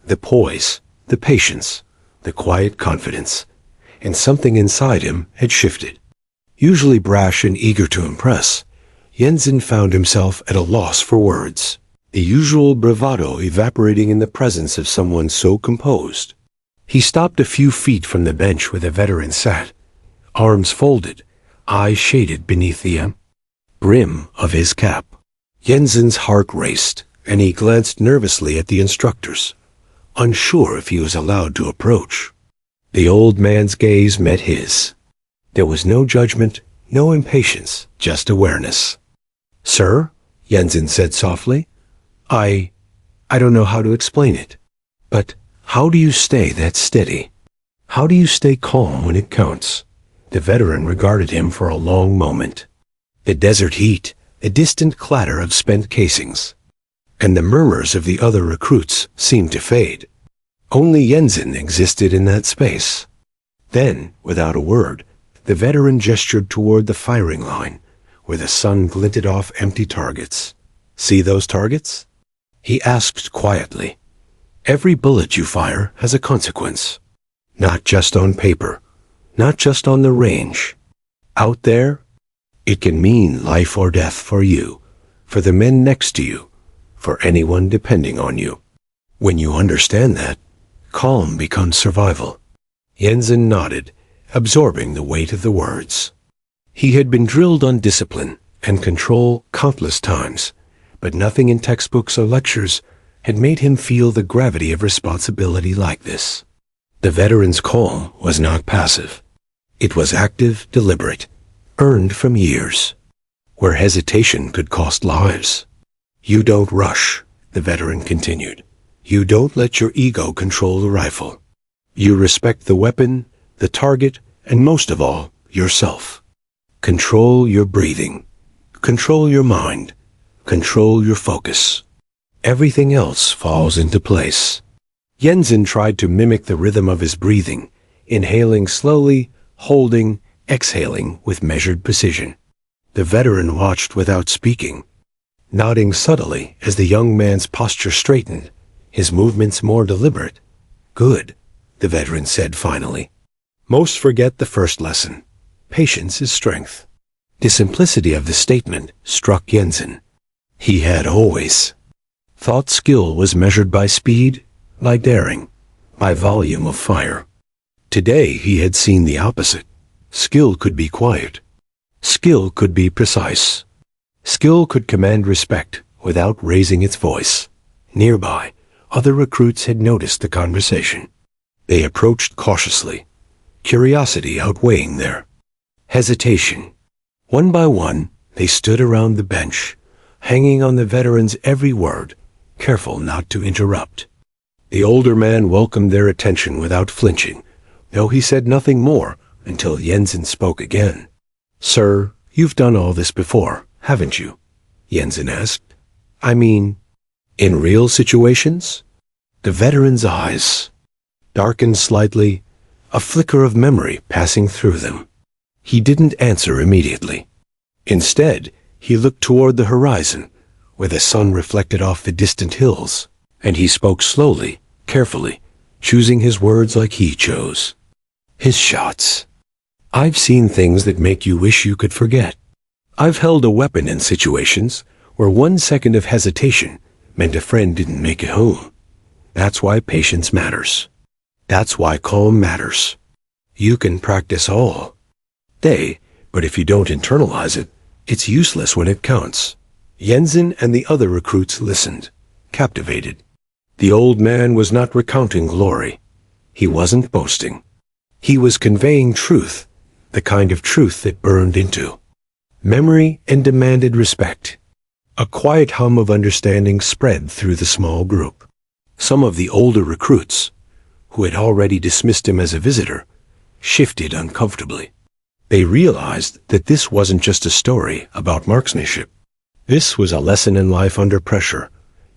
the poise, the patience, the quiet confidence, and something inside him had shifted. Usually brash and eager to impress, Jensen found himself at a loss for words, the usual bravado evaporating in the presence of someone so composed. He stopped a few feet from the bench where the veteran sat, arms folded, eyes shaded beneath the brim of his cap. Jensen's heart raced, and he glanced nervously at the instructors, unsure if he was allowed to approach. The old man's gaze met his. There was no judgment, no impatience, just awareness. "Sir," Jensen said softly, I don't know how to explain it. But how do you stay that steady? How do you stay calm when it counts?" The veteran regarded him for a long moment. The desert heat, the distant clatter of spent casings, and the murmurs of the other recruits seemed to fade. Only Jensen existed in that space. Then, without a word, the veteran gestured toward the firing line, where the sun glinted off empty targets. "See those targets?" he asked quietly. "Every bullet you fire has a consequence. Not just on paper, not just on the range. Out there, it can mean life or death for you, for the men next to you, for anyone depending on you. When you understand that, calm becomes survival." Jensen nodded, absorbing the weight of the words. He had been drilled on discipline and control countless times, but nothing in textbooks or lectures had made him feel the gravity of responsibility like this. The veteran's calm was not passive. It was active, deliberate, earned from years, where hesitation could cost lives. "You don't rush," the veteran continued. "You don't let your ego control the rifle. You respect the weapon, the target, and most of all, yourself. Control your breathing. Control your mind. Control your focus. Everything else falls into place." Jensen tried to mimic the rhythm of his breathing, inhaling slowly, holding, exhaling with measured precision. The veteran watched without speaking, nodding subtly as the young man's posture straightened, his movements more deliberate. "Good," the veteran said finally. "Most forget the first lesson. Patience is strength." The simplicity of the statement struck Jensen. He had always thought skill was measured by speed, by daring, by volume of fire. Today he had seen the opposite. Skill could be quiet. Skill could be precise. Skill could command respect without raising its voice. Nearby, other recruits had noticed the conversation. They approached cautiously, curiosity outweighing their Hesitation. One by one, they stood around the bench, hanging on the veteran's every word, careful not to interrupt. The older man welcomed their attention without flinching, though he said nothing more until Jensen spoke again. "Sir, you've done all this before, haven't you?" Jensen asked. "I mean, in real situations?" The veteran's eyes darkened slightly, a flicker of memory passing through them. He didn't answer immediately. Instead, he looked toward the horizon, where the sun reflected off the distant hills, and he spoke slowly, carefully, choosing his words like he chose. "His shots. I've seen things that make you wish you could forget. I've held a weapon in situations where 1 second of hesitation meant a friend didn't make it home. That's why patience matters. That's why calm matters. You can practice all day, but if you don't internalize it, it's useless when it counts." Jensen and the other recruits listened, captivated. The old man was not recounting glory. He wasn't boasting. He was conveying truth, the kind of truth that burned into memory and demanded respect. A quiet hum of understanding spread through the small group. Some of the older recruits, who had already dismissed him as a visitor, shifted uncomfortably. They realized that this wasn't just a story about marksmanship. This was a lesson in life under pressure,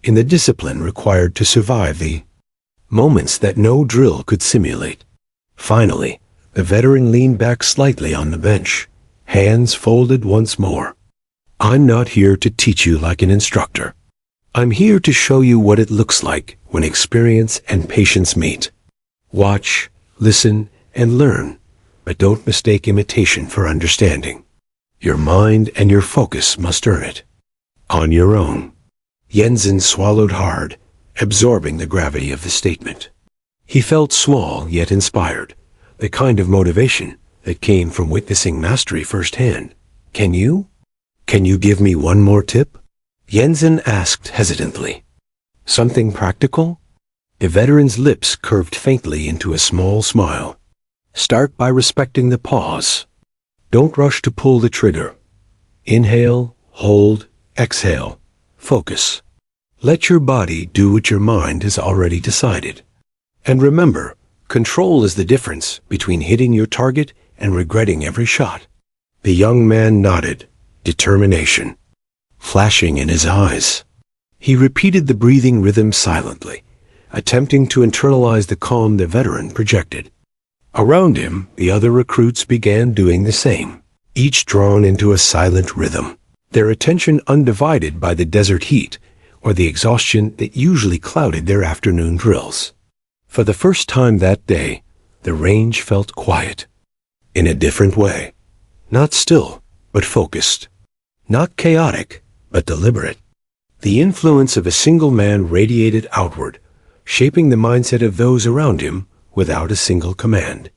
in the discipline required to survive the moments that no drill could simulate. Finally, the veteran leaned back slightly on the bench, hands folded once more. "I'm not here to teach you like an instructor. I'm here to show you what it looks like when experience and patience meet. Watch, listen, and learn, but don't mistake imitation for understanding. Your mind and your focus must earn it. On your own." Jensen swallowed hard, absorbing the gravity of the statement. He felt small yet inspired, the kind of motivation that came from witnessing mastery firsthand. Can you give me one more tip?" Jensen asked hesitantly. "Something practical?" The veteran's lips curved faintly into a small smile. "Start by respecting the pause. Don't rush to pull the trigger. Inhale, hold, exhale. Focus. Let your body do what your mind has already decided. And remember, control is the difference between hitting your target and regretting every shot." The young man nodded, determination flashing in his eyes. He repeated the breathing rhythm silently, attempting to internalize the calm the veteran projected. Around him, the other recruits began doing the same, each drawn into a silent rhythm, their attention undivided by the desert heat or the exhaustion that usually clouded their afternoon drills. For the first time that day, the range felt quiet, in a different way. Not still, but focused. Not chaotic, but deliberate. The influence of a single man radiated outward, shaping the mindset of those around him without a single command.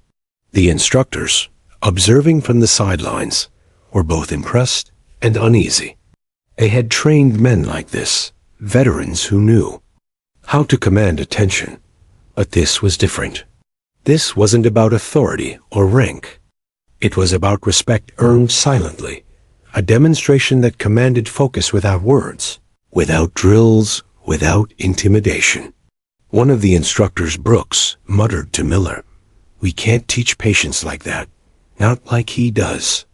The instructors, observing from the sidelines, were both impressed and uneasy. They had trained men like this, veterans who knew how to command attention. But this was different. This wasn't about authority or rank. It was about respect earned silently, a demonstration that commanded focus without words, without drills, without intimidation. One of the instructors, Brooks, muttered to Miller, "We can't teach patience like that, not like he does."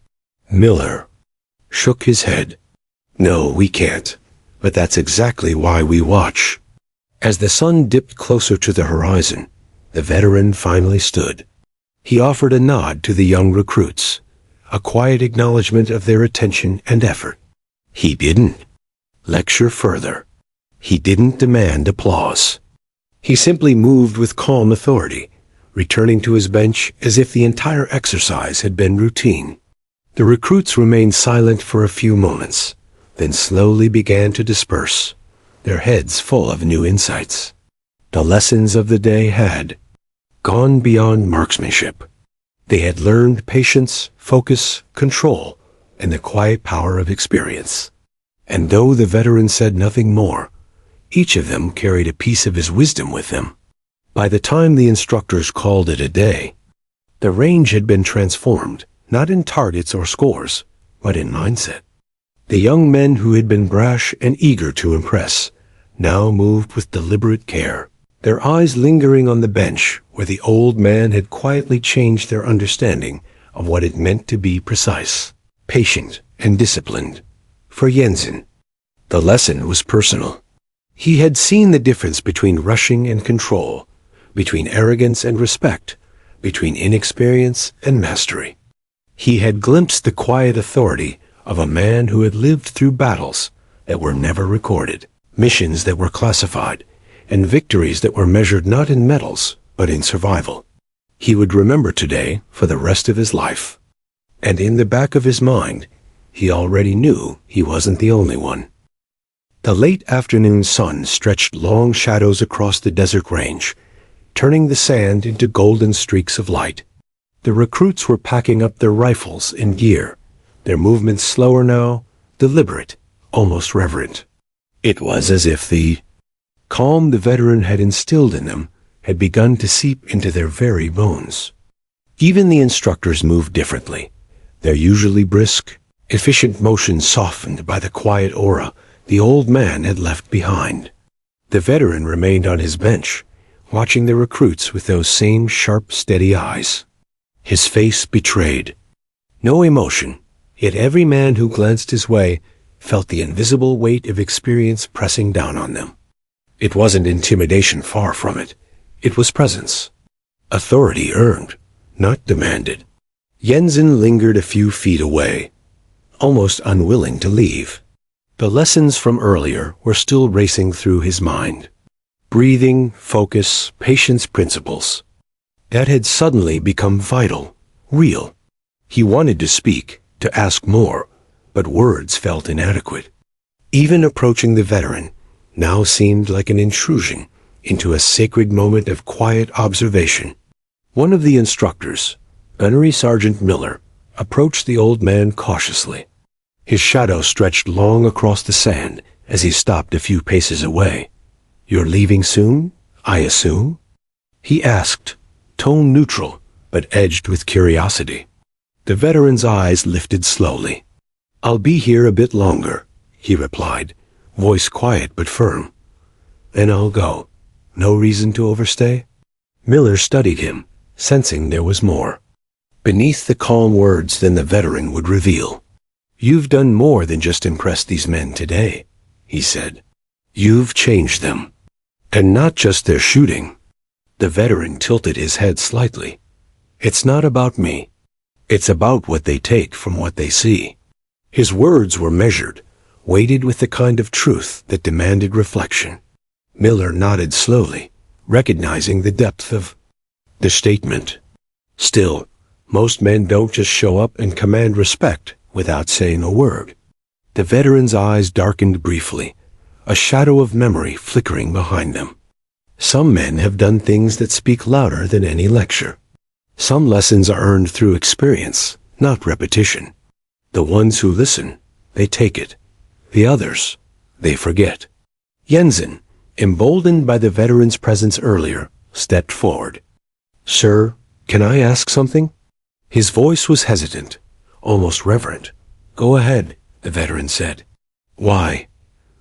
Miller shook his head. "No, we can't, but that's exactly why we watch." As the sun dipped closer to the horizon, the veteran finally stood. He offered a nod to the young recruits, a quiet acknowledgement of their attention and effort. He didn't lecture further. He didn't demand applause. He simply moved with calm authority, returning to his bench as if the entire exercise had been routine. The recruits remained silent for a few moments, then slowly began to disperse, their heads full of new insights. The lessons of the day had gone beyond marksmanship. They had learned patience, focus, control, and the quiet power of experience. And though the veteran said nothing more, each of them carried a piece of his wisdom with them. By the time the instructors called it a day, the range had been transformed, not in targets or scores, but in mindset. The young men who had been brash and eager to impress now moved with deliberate care, their eyes lingering on the bench where the old man had quietly changed their understanding of what it meant to be precise, patient, and disciplined. For Jensen, the lesson was personal. He had seen the difference between rushing and control, between arrogance and respect, between inexperience and mastery. He had glimpsed the quiet authority of a man who had lived through battles that were never recorded, missions that were classified, and victories that were measured not in medals, but in survival. He would remember today for the rest of his life. And in the back of his mind, he already knew he wasn't the only one. The late afternoon sun stretched long shadows across the desert range, turning the sand into golden streaks of light. The recruits were packing up their rifles and gear, their movements slower now, deliberate, almost reverent. It was as if the calm the veteran had instilled in them had begun to seep into their very bones. Even the instructors moved differently, their usually brisk, efficient motion softened by the quiet aura the old man had left behind. The veteran remained on his bench, watching the recruits with those same sharp, steady eyes. His face betrayed no emotion, yet every man who glanced his way felt the invisible weight of experience pressing down on them. It wasn't intimidation, far from it. It was presence. Authority earned, not demanded. Jensen lingered a few feet away, almost unwilling to leave. The lessons from earlier were still racing through his mind. Breathing, focus, patience principles. That had suddenly become vital, real. He wanted to speak, to ask more, but words felt inadequate. Even approaching the veteran now seemed like an intrusion into a sacred moment of quiet observation. One of the instructors, Gunnery Sergeant Miller, approached the old man cautiously. His shadow stretched long across the sand as he stopped a few paces away. "You're leaving soon, I assume?" he asked, tone neutral, but edged with curiosity. The veteran's eyes lifted slowly. "I'll be here a bit longer," he replied, voice quiet but firm. "Then I'll go. No reason to overstay?" Miller studied him, sensing there was more beneath the calm words than the veteran would reveal. "You've done more than just impress these men today," he said. "You've changed them. And not just their shooting." The veteran tilted his head slightly. "It's not about me. It's about what they take from what they see." His words were measured, weighted with the kind of truth that demanded reflection. Miller nodded slowly, recognizing the depth of the statement. Still, most men don't just show up and command respect without saying a word. The veteran's eyes darkened briefly, a shadow of memory flickering behind them. Some men have done things that speak louder than any lecture. Some lessons are earned through experience, not repetition. The ones who listen, they take it. The others, they forget. Jensen, emboldened by the veteran's presence earlier, stepped forward. "Sir, can I ask something?" His voice was hesitant, almost reverent. "Go ahead," the veteran said. "Why?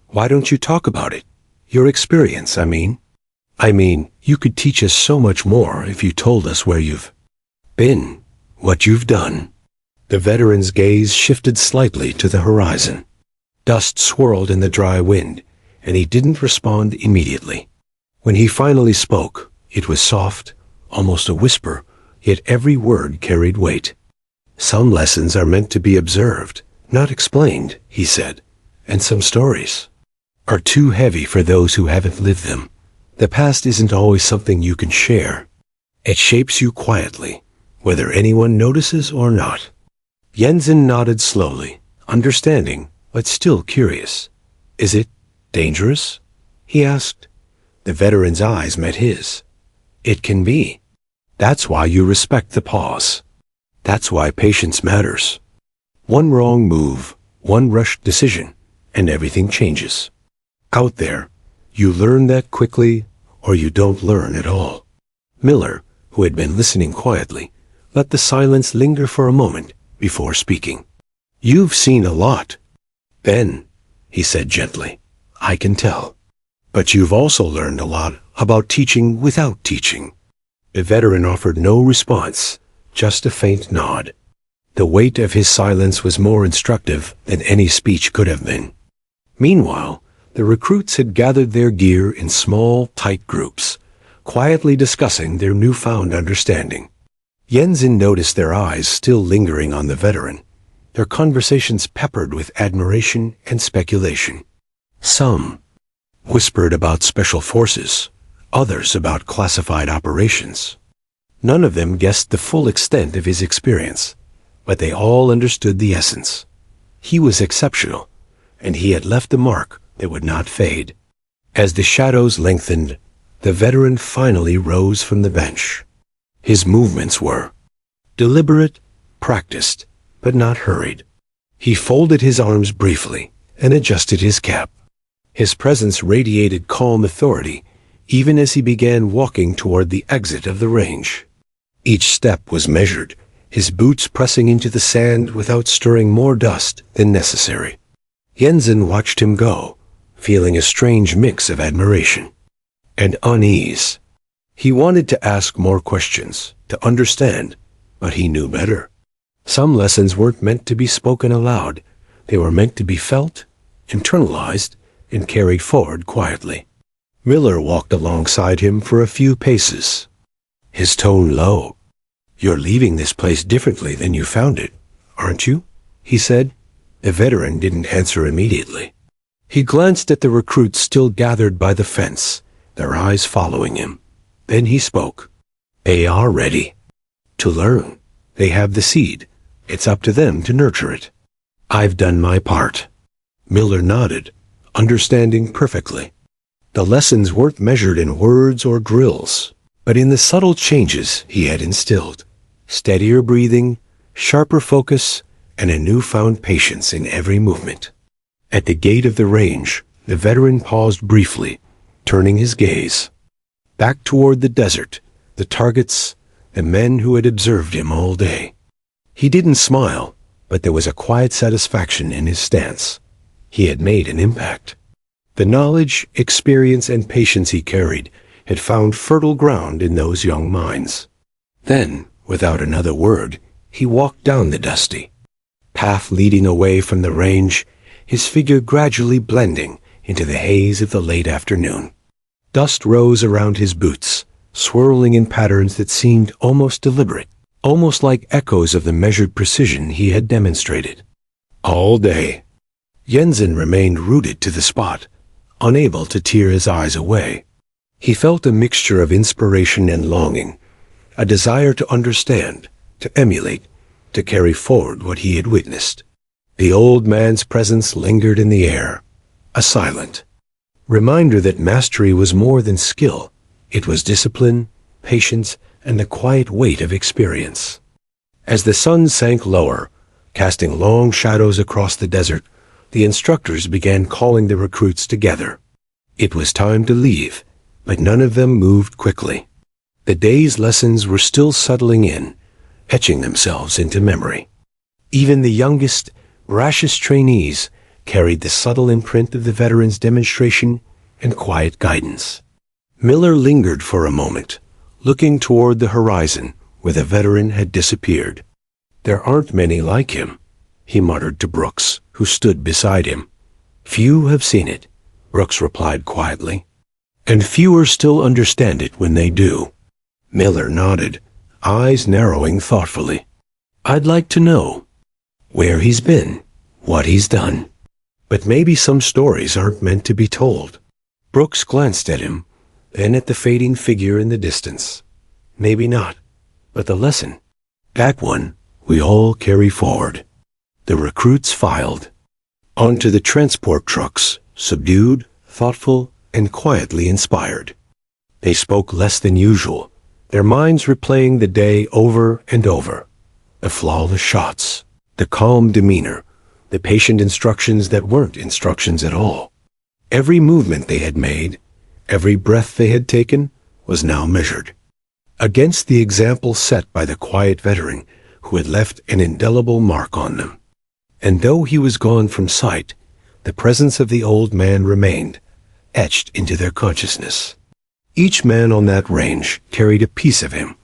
Why don't you talk about it? Your experience, I mean. You could teach us so much more if you told us where you've been, what you've done." The veteran's gaze shifted slightly to the horizon. Dust swirled in the dry wind, and he didn't respond immediately. When he finally spoke, it was soft, almost a whisper, yet every word carried weight. "Some lessons are meant to be observed, not explained," he said, "and some stories are too heavy for those who haven't lived them. The past isn't always something you can share. It shapes you quietly, whether anyone notices or not." Jensen nodded slowly, understanding, but still curious. "Is it dangerous?" he asked. The veteran's eyes met his. "It can be. That's why you respect the pause. That's why patience matters. One wrong move, one rushed decision, and everything changes. Out there, you learn that quickly, or you don't learn at all." Miller, who had been listening quietly, let the silence linger for a moment before speaking. "You've seen a lot, Ben," he said gently. "I can tell. But you've also learned a lot about teaching without teaching." The veteran offered no response, just a faint nod. The weight of his silence was more instructive than any speech could have been. Meanwhile, the recruits had gathered their gear in small, tight groups, quietly discussing their newfound understanding. Yenzin noticed their eyes still lingering on the veteran, their conversations peppered with admiration and speculation. Some whispered about special forces, others about classified operations. None of them guessed the full extent of his experience, but they all understood the essence. He was exceptional, and he had left a mark that would not fade. As the shadows lengthened, the veteran finally rose from the bench. His movements were deliberate, practiced, but not hurried. He folded his arms briefly and adjusted his cap. His presence radiated calm authority, even as he began walking toward the exit of the range. Each step was measured, his boots pressing into the sand without stirring more dust than necessary. Yenzin watched him go, feeling a strange mix of admiration and unease. He wanted to ask more questions, to understand, but he knew better. Some lessons weren't meant to be spoken aloud. They were meant to be felt, internalized, and carried forward quietly. Miller walked alongside him for a few paces, his tone low. "You're leaving this place differently than you found it, aren't you?" he said. The veteran didn't answer immediately. He glanced at the recruits still gathered by the fence, their eyes following him. Then he spoke. "They are ready to learn. They have the seed. It's up to them to nurture it. I've done my part." Miller nodded, understanding perfectly. The lessons weren't measured in words or drills, but in the subtle changes he had instilled. Steadier breathing, sharper focus, and a newfound patience in every movement. At the gate of the range, the veteran paused briefly, turning his gaze back toward the desert, the targets, the men who had observed him all day. He didn't smile, but there was a quiet satisfaction in his stance. He had made an impact. The knowledge, experience, and patience he carried had found fertile ground in those young minds. Then, without another word, he walked down the dusty path leading away from the range, his figure gradually blending into the haze of the late afternoon. Dust rose around his boots, swirling in patterns that seemed almost deliberate, almost like echoes of the measured precision he had demonstrated. All day, Yenzin remained rooted to the spot, unable to tear his eyes away. He felt a mixture of inspiration and longing, a desire to understand, to emulate, to carry forward what he had witnessed. The old man's presence lingered in the air, a silent reminder that mastery was more than skill. It was discipline, patience, and the quiet weight of experience. As the sun sank lower, casting long shadows across the desert, the instructors began calling the recruits together. It was time to leave, but none of them moved quickly. The day's lessons were still settling in, etching themselves into memory. Even the youngest, rashest trainees carried the subtle imprint of the veteran's demonstration and quiet guidance. Miller lingered for a moment, looking toward the horizon where the veteran had disappeared. "There aren't many like him," he muttered to Brooks, who stood beside him. "Few have seen it," Brooks replied quietly. "And fewer still understand it when they do." Miller nodded, eyes narrowing thoughtfully. "I'd like to know where he's been, what he's done. But maybe some stories aren't meant to be told." Brooks glanced at him, then at the fading figure in the distance. "Maybe not, but the lesson, that one we all carry forward." The recruits filed onto the transport trucks, subdued, thoughtful, and quietly inspired. They spoke less than usual, their minds replaying the day over and over. The flawless shots, the calm demeanor, the patient instructions that weren't instructions at all. Every movement they had made, every breath they had taken, was now measured against the example set by the quiet veteran who had left an indelible mark on them. And though he was gone from sight, the presence of the old man remained, etched into their consciousness. Each man on that range carried a piece of him,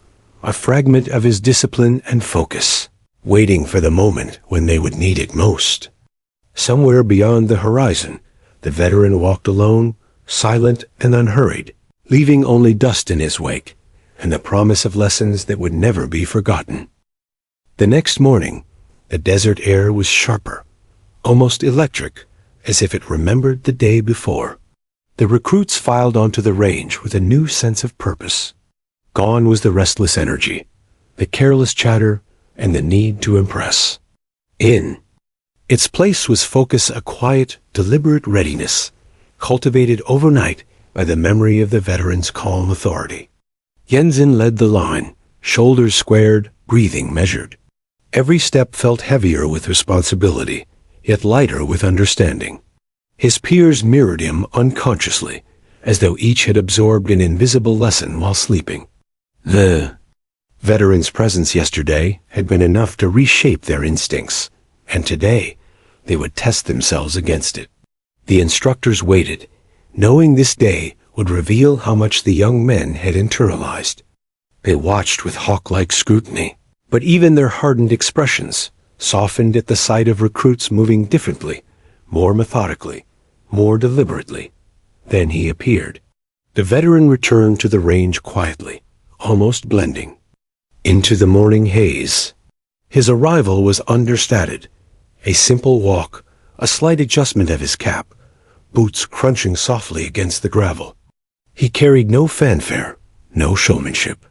a fragment of his discipline and focus, waiting for the moment when they would need it most. Somewhere beyond the horizon, the veteran walked alone, silent and unhurried, leaving only dust in his wake and the promise of lessons that would never be forgotten. The next morning, the desert air was sharper, almost electric, as if it remembered the day before. The recruits filed onto the range with a new sense of purpose. Gone was the restless energy, the careless chatter, and the need to impress. In its place was focus, a quiet, deliberate readiness, cultivated overnight by the memory of the veteran's calm authority. Yenzin led the line, shoulders squared, breathing measured. Every step felt heavier with responsibility, yet lighter with understanding. His peers mirrored him unconsciously, as though each had absorbed an invisible lesson while sleeping. The veteran's presence yesterday had been enough to reshape their instincts, and today they would test themselves against it. The instructors waited, knowing this day would reveal how much the young men had internalized. They watched with hawk-like scrutiny, but even their hardened expressions softened at the sight of recruits moving differently, more methodically, more deliberately. Then he appeared. The veteran returned to the range quietly, almost blending into the morning haze. His arrival was understated. A simple walk, a slight adjustment of his cap, boots crunching softly against the gravel. He carried no fanfare, no showmanship.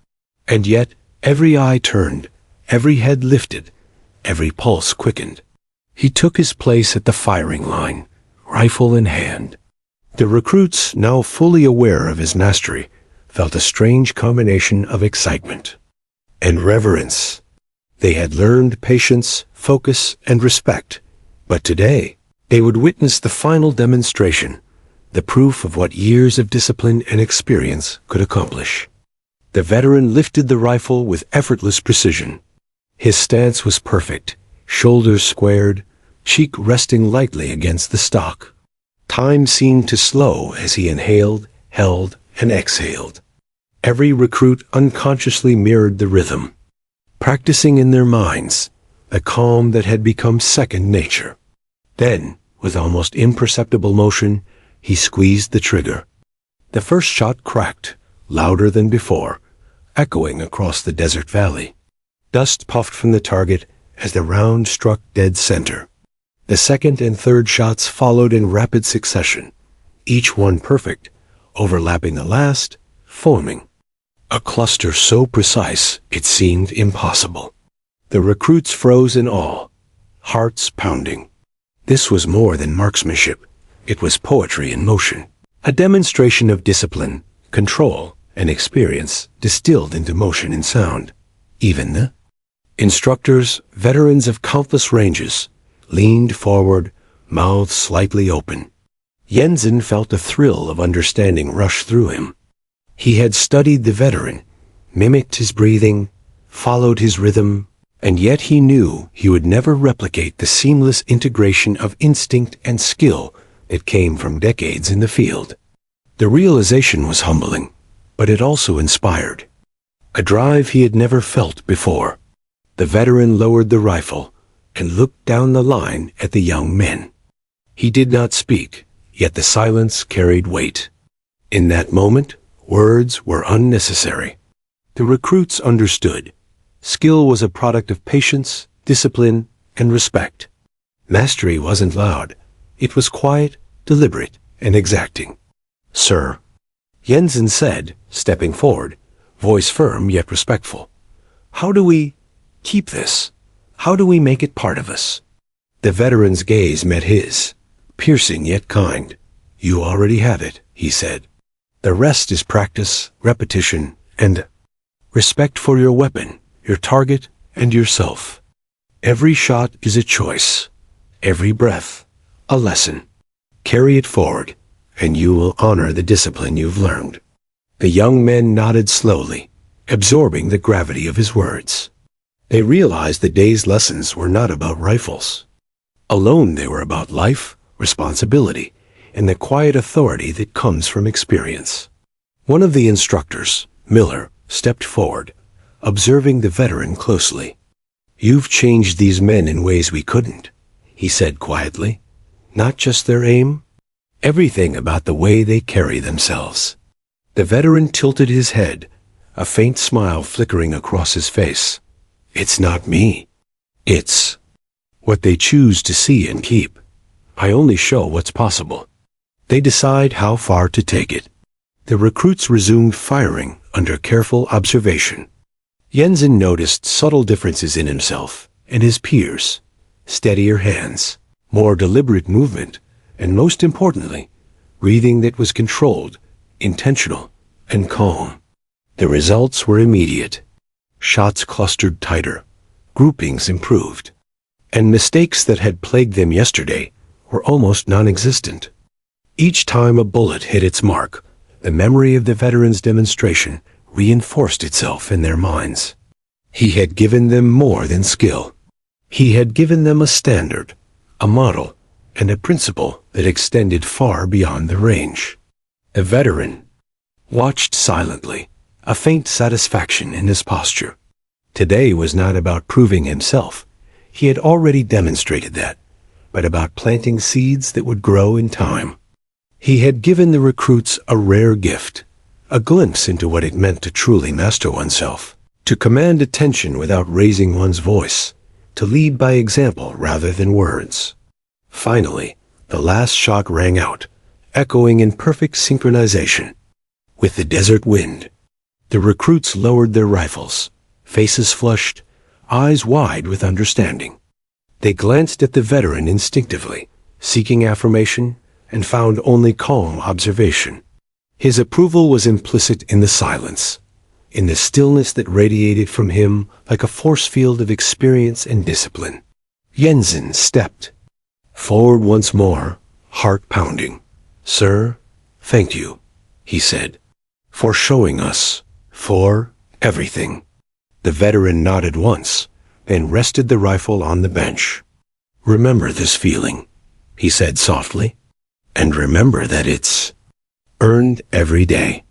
And yet every eye turned, every head lifted, every pulse quickened. He took his place at the firing line, rifle in hand. The recruits, now fully aware of his mastery, felt a strange combination of excitement and reverence. They had learned patience, focus, and respect, but today they would witness the final demonstration, the proof of what years of discipline and experience could accomplish. The veteran lifted the rifle with effortless precision. His stance was perfect, shoulders squared, cheek resting lightly against the stock. Time seemed to slow as he inhaled, held, and exhaled. Every recruit unconsciously mirrored the rhythm, practicing in their minds the calm that had become second nature. Then, with almost imperceptible motion, he squeezed the trigger. The first shot cracked, louder than before, echoing across the desert valley. Dust puffed from the target as the round struck dead center. The second and third shots followed in rapid succession, each one perfect, overlapping the last, forming a cluster so precise it seemed impossible. The recruits froze in awe, hearts pounding. This was more than marksmanship. It was poetry in motion, a demonstration of discipline, control, and experience distilled into motion and sound. Even the instructors, veterans of countless ranges, leaned forward, mouths slightly open. Yenzin felt a thrill of understanding rush through him. He had studied the veteran, mimicked his breathing, followed his rhythm, and yet he knew he would never replicate the seamless integration of instinct and skill that came from decades in the field. The realization was humbling, but it also inspired. A drive he had never felt before. The veteran lowered the rifle and looked down the line at the young men. He did not speak, yet the silence carried weight. In that moment, words were unnecessary. The recruits understood. Skill was a product of patience, discipline, and respect. Mastery wasn't loud. It was quiet, deliberate, and exacting. "Sir," Yenzin said, stepping forward, voice firm yet respectful. "How do we keep this? How do we make it part of us?" The veteran's gaze met his, piercing yet kind. "You already have it," he said. "The rest is practice, repetition, and respect for your weapon, your target, and yourself. Every shot is a choice. Every breath, a lesson. Carry it forward, and you will honor the discipline you've learned." The young men nodded slowly, absorbing the gravity of his words. They realized the day's lessons were not about rifles. Alone, they were about life, responsibility, and the quiet authority that comes from experience. One of the instructors, Miller, stepped forward, observing the veteran closely. "You've changed these men in ways we couldn't," he said quietly. "Not just their aim, everything about the way they carry themselves." The veteran tilted his head, a faint smile flickering across his face. "It's not me. It's what they choose to see and keep. I only show what's possible. They decide how far to take it." The recruits resumed firing under careful observation. Jensen noticed subtle differences in himself and his peers: steadier hands, more deliberate movement, and most importantly, breathing that was controlled, intentional, and calm. The results were immediate. Shots clustered tighter, groupings improved, and mistakes that had plagued them yesterday were almost non-existent. Each time a bullet hit its mark, the memory of the veteran's demonstration reinforced itself in their minds. He had given them more than skill. He had given them a standard, a model, and a principle that extended far beyond the range. The veteran watched silently, a faint satisfaction in his posture. Today was not about proving himself. He had already demonstrated that, but about planting seeds that would grow in time. He had given the recruits a rare gift, a glimpse into what it meant to truly master oneself, to command attention without raising one's voice, to lead by example rather than words. Finally, the last shot rang out, echoing in perfect synchronization with the desert wind. The recruits lowered their rifles, faces flushed, eyes wide with understanding. They glanced at the veteran instinctively, seeking affirmation, and found only calm observation. His approval was implicit in the silence, in the stillness that radiated from him like a force field of experience and discipline. Jensen stepped forward once more, heart pounding. "Sir, thank you," he said, "for showing us, for everything." The veteran nodded once, then rested the rifle on the bench. "Remember this feeling," he said softly, "and remember that it's earned every day.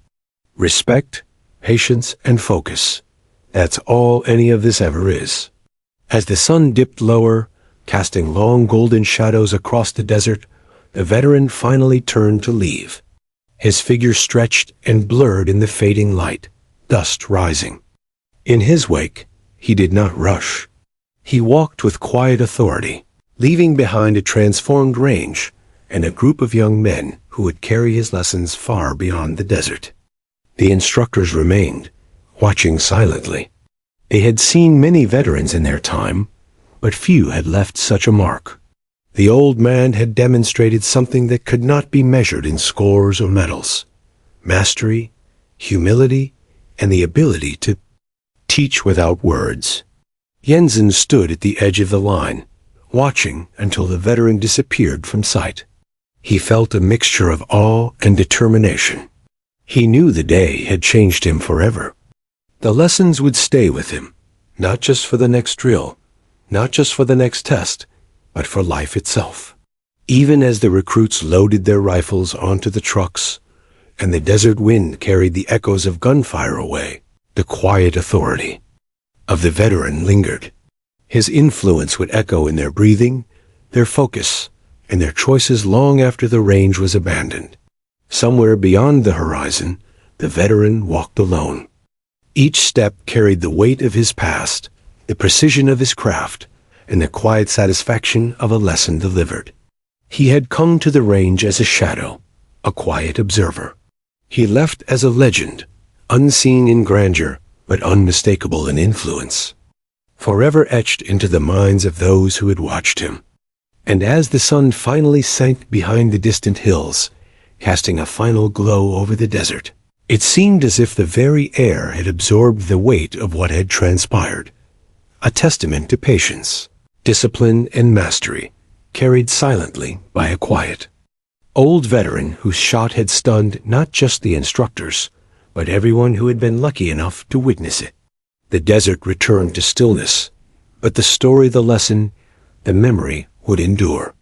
Respect, patience, and focus. That's all any of this ever is." As the sun dipped lower, casting long golden shadows across the desert, the veteran finally turned to leave. His figure stretched and blurred in the fading light, dust rising. In his wake, he did not rush. He walked with quiet authority, leaving behind a transformed range and a group of young men who would carry his lessons far beyond the desert. The instructors remained, watching silently. They had seen many veterans in their time, but few had left such a mark. The old man had demonstrated something that could not be measured in scores of medals: mastery, humility, and the ability to teach without words. Jensen stood at the edge of the line, watching until the veteran disappeared from sight. He felt a mixture of awe and determination. He knew the day had changed him forever. The lessons would stay with him, not just for the next drill, not just for the next test, but for life itself. Even as the recruits loaded their rifles onto the trucks, and the desert wind carried the echoes of gunfire away, the quiet authority of the veteran lingered. His influence would echo in their breathing, their focus, and their choices long after the range was abandoned. Somewhere beyond the horizon, the veteran walked alone. Each step carried the weight of his past, the precision of his craft, and the quiet satisfaction of a lesson delivered. He had come to the range as a shadow, a quiet observer. He left as a legend, unseen in grandeur, but unmistakable in influence, forever etched into the minds of those who had watched him. And as the sun finally sank behind the distant hills, casting a final glow over the desert, it seemed as if the very air had absorbed the weight of what had transpired, a testament to patience, discipline, and mastery, carried silently by a quiet old veteran whose shot had stunned not just the instructors, but everyone who had been lucky enough to witness it. The desert returned to stillness, but the story, the lesson, the memory would endure.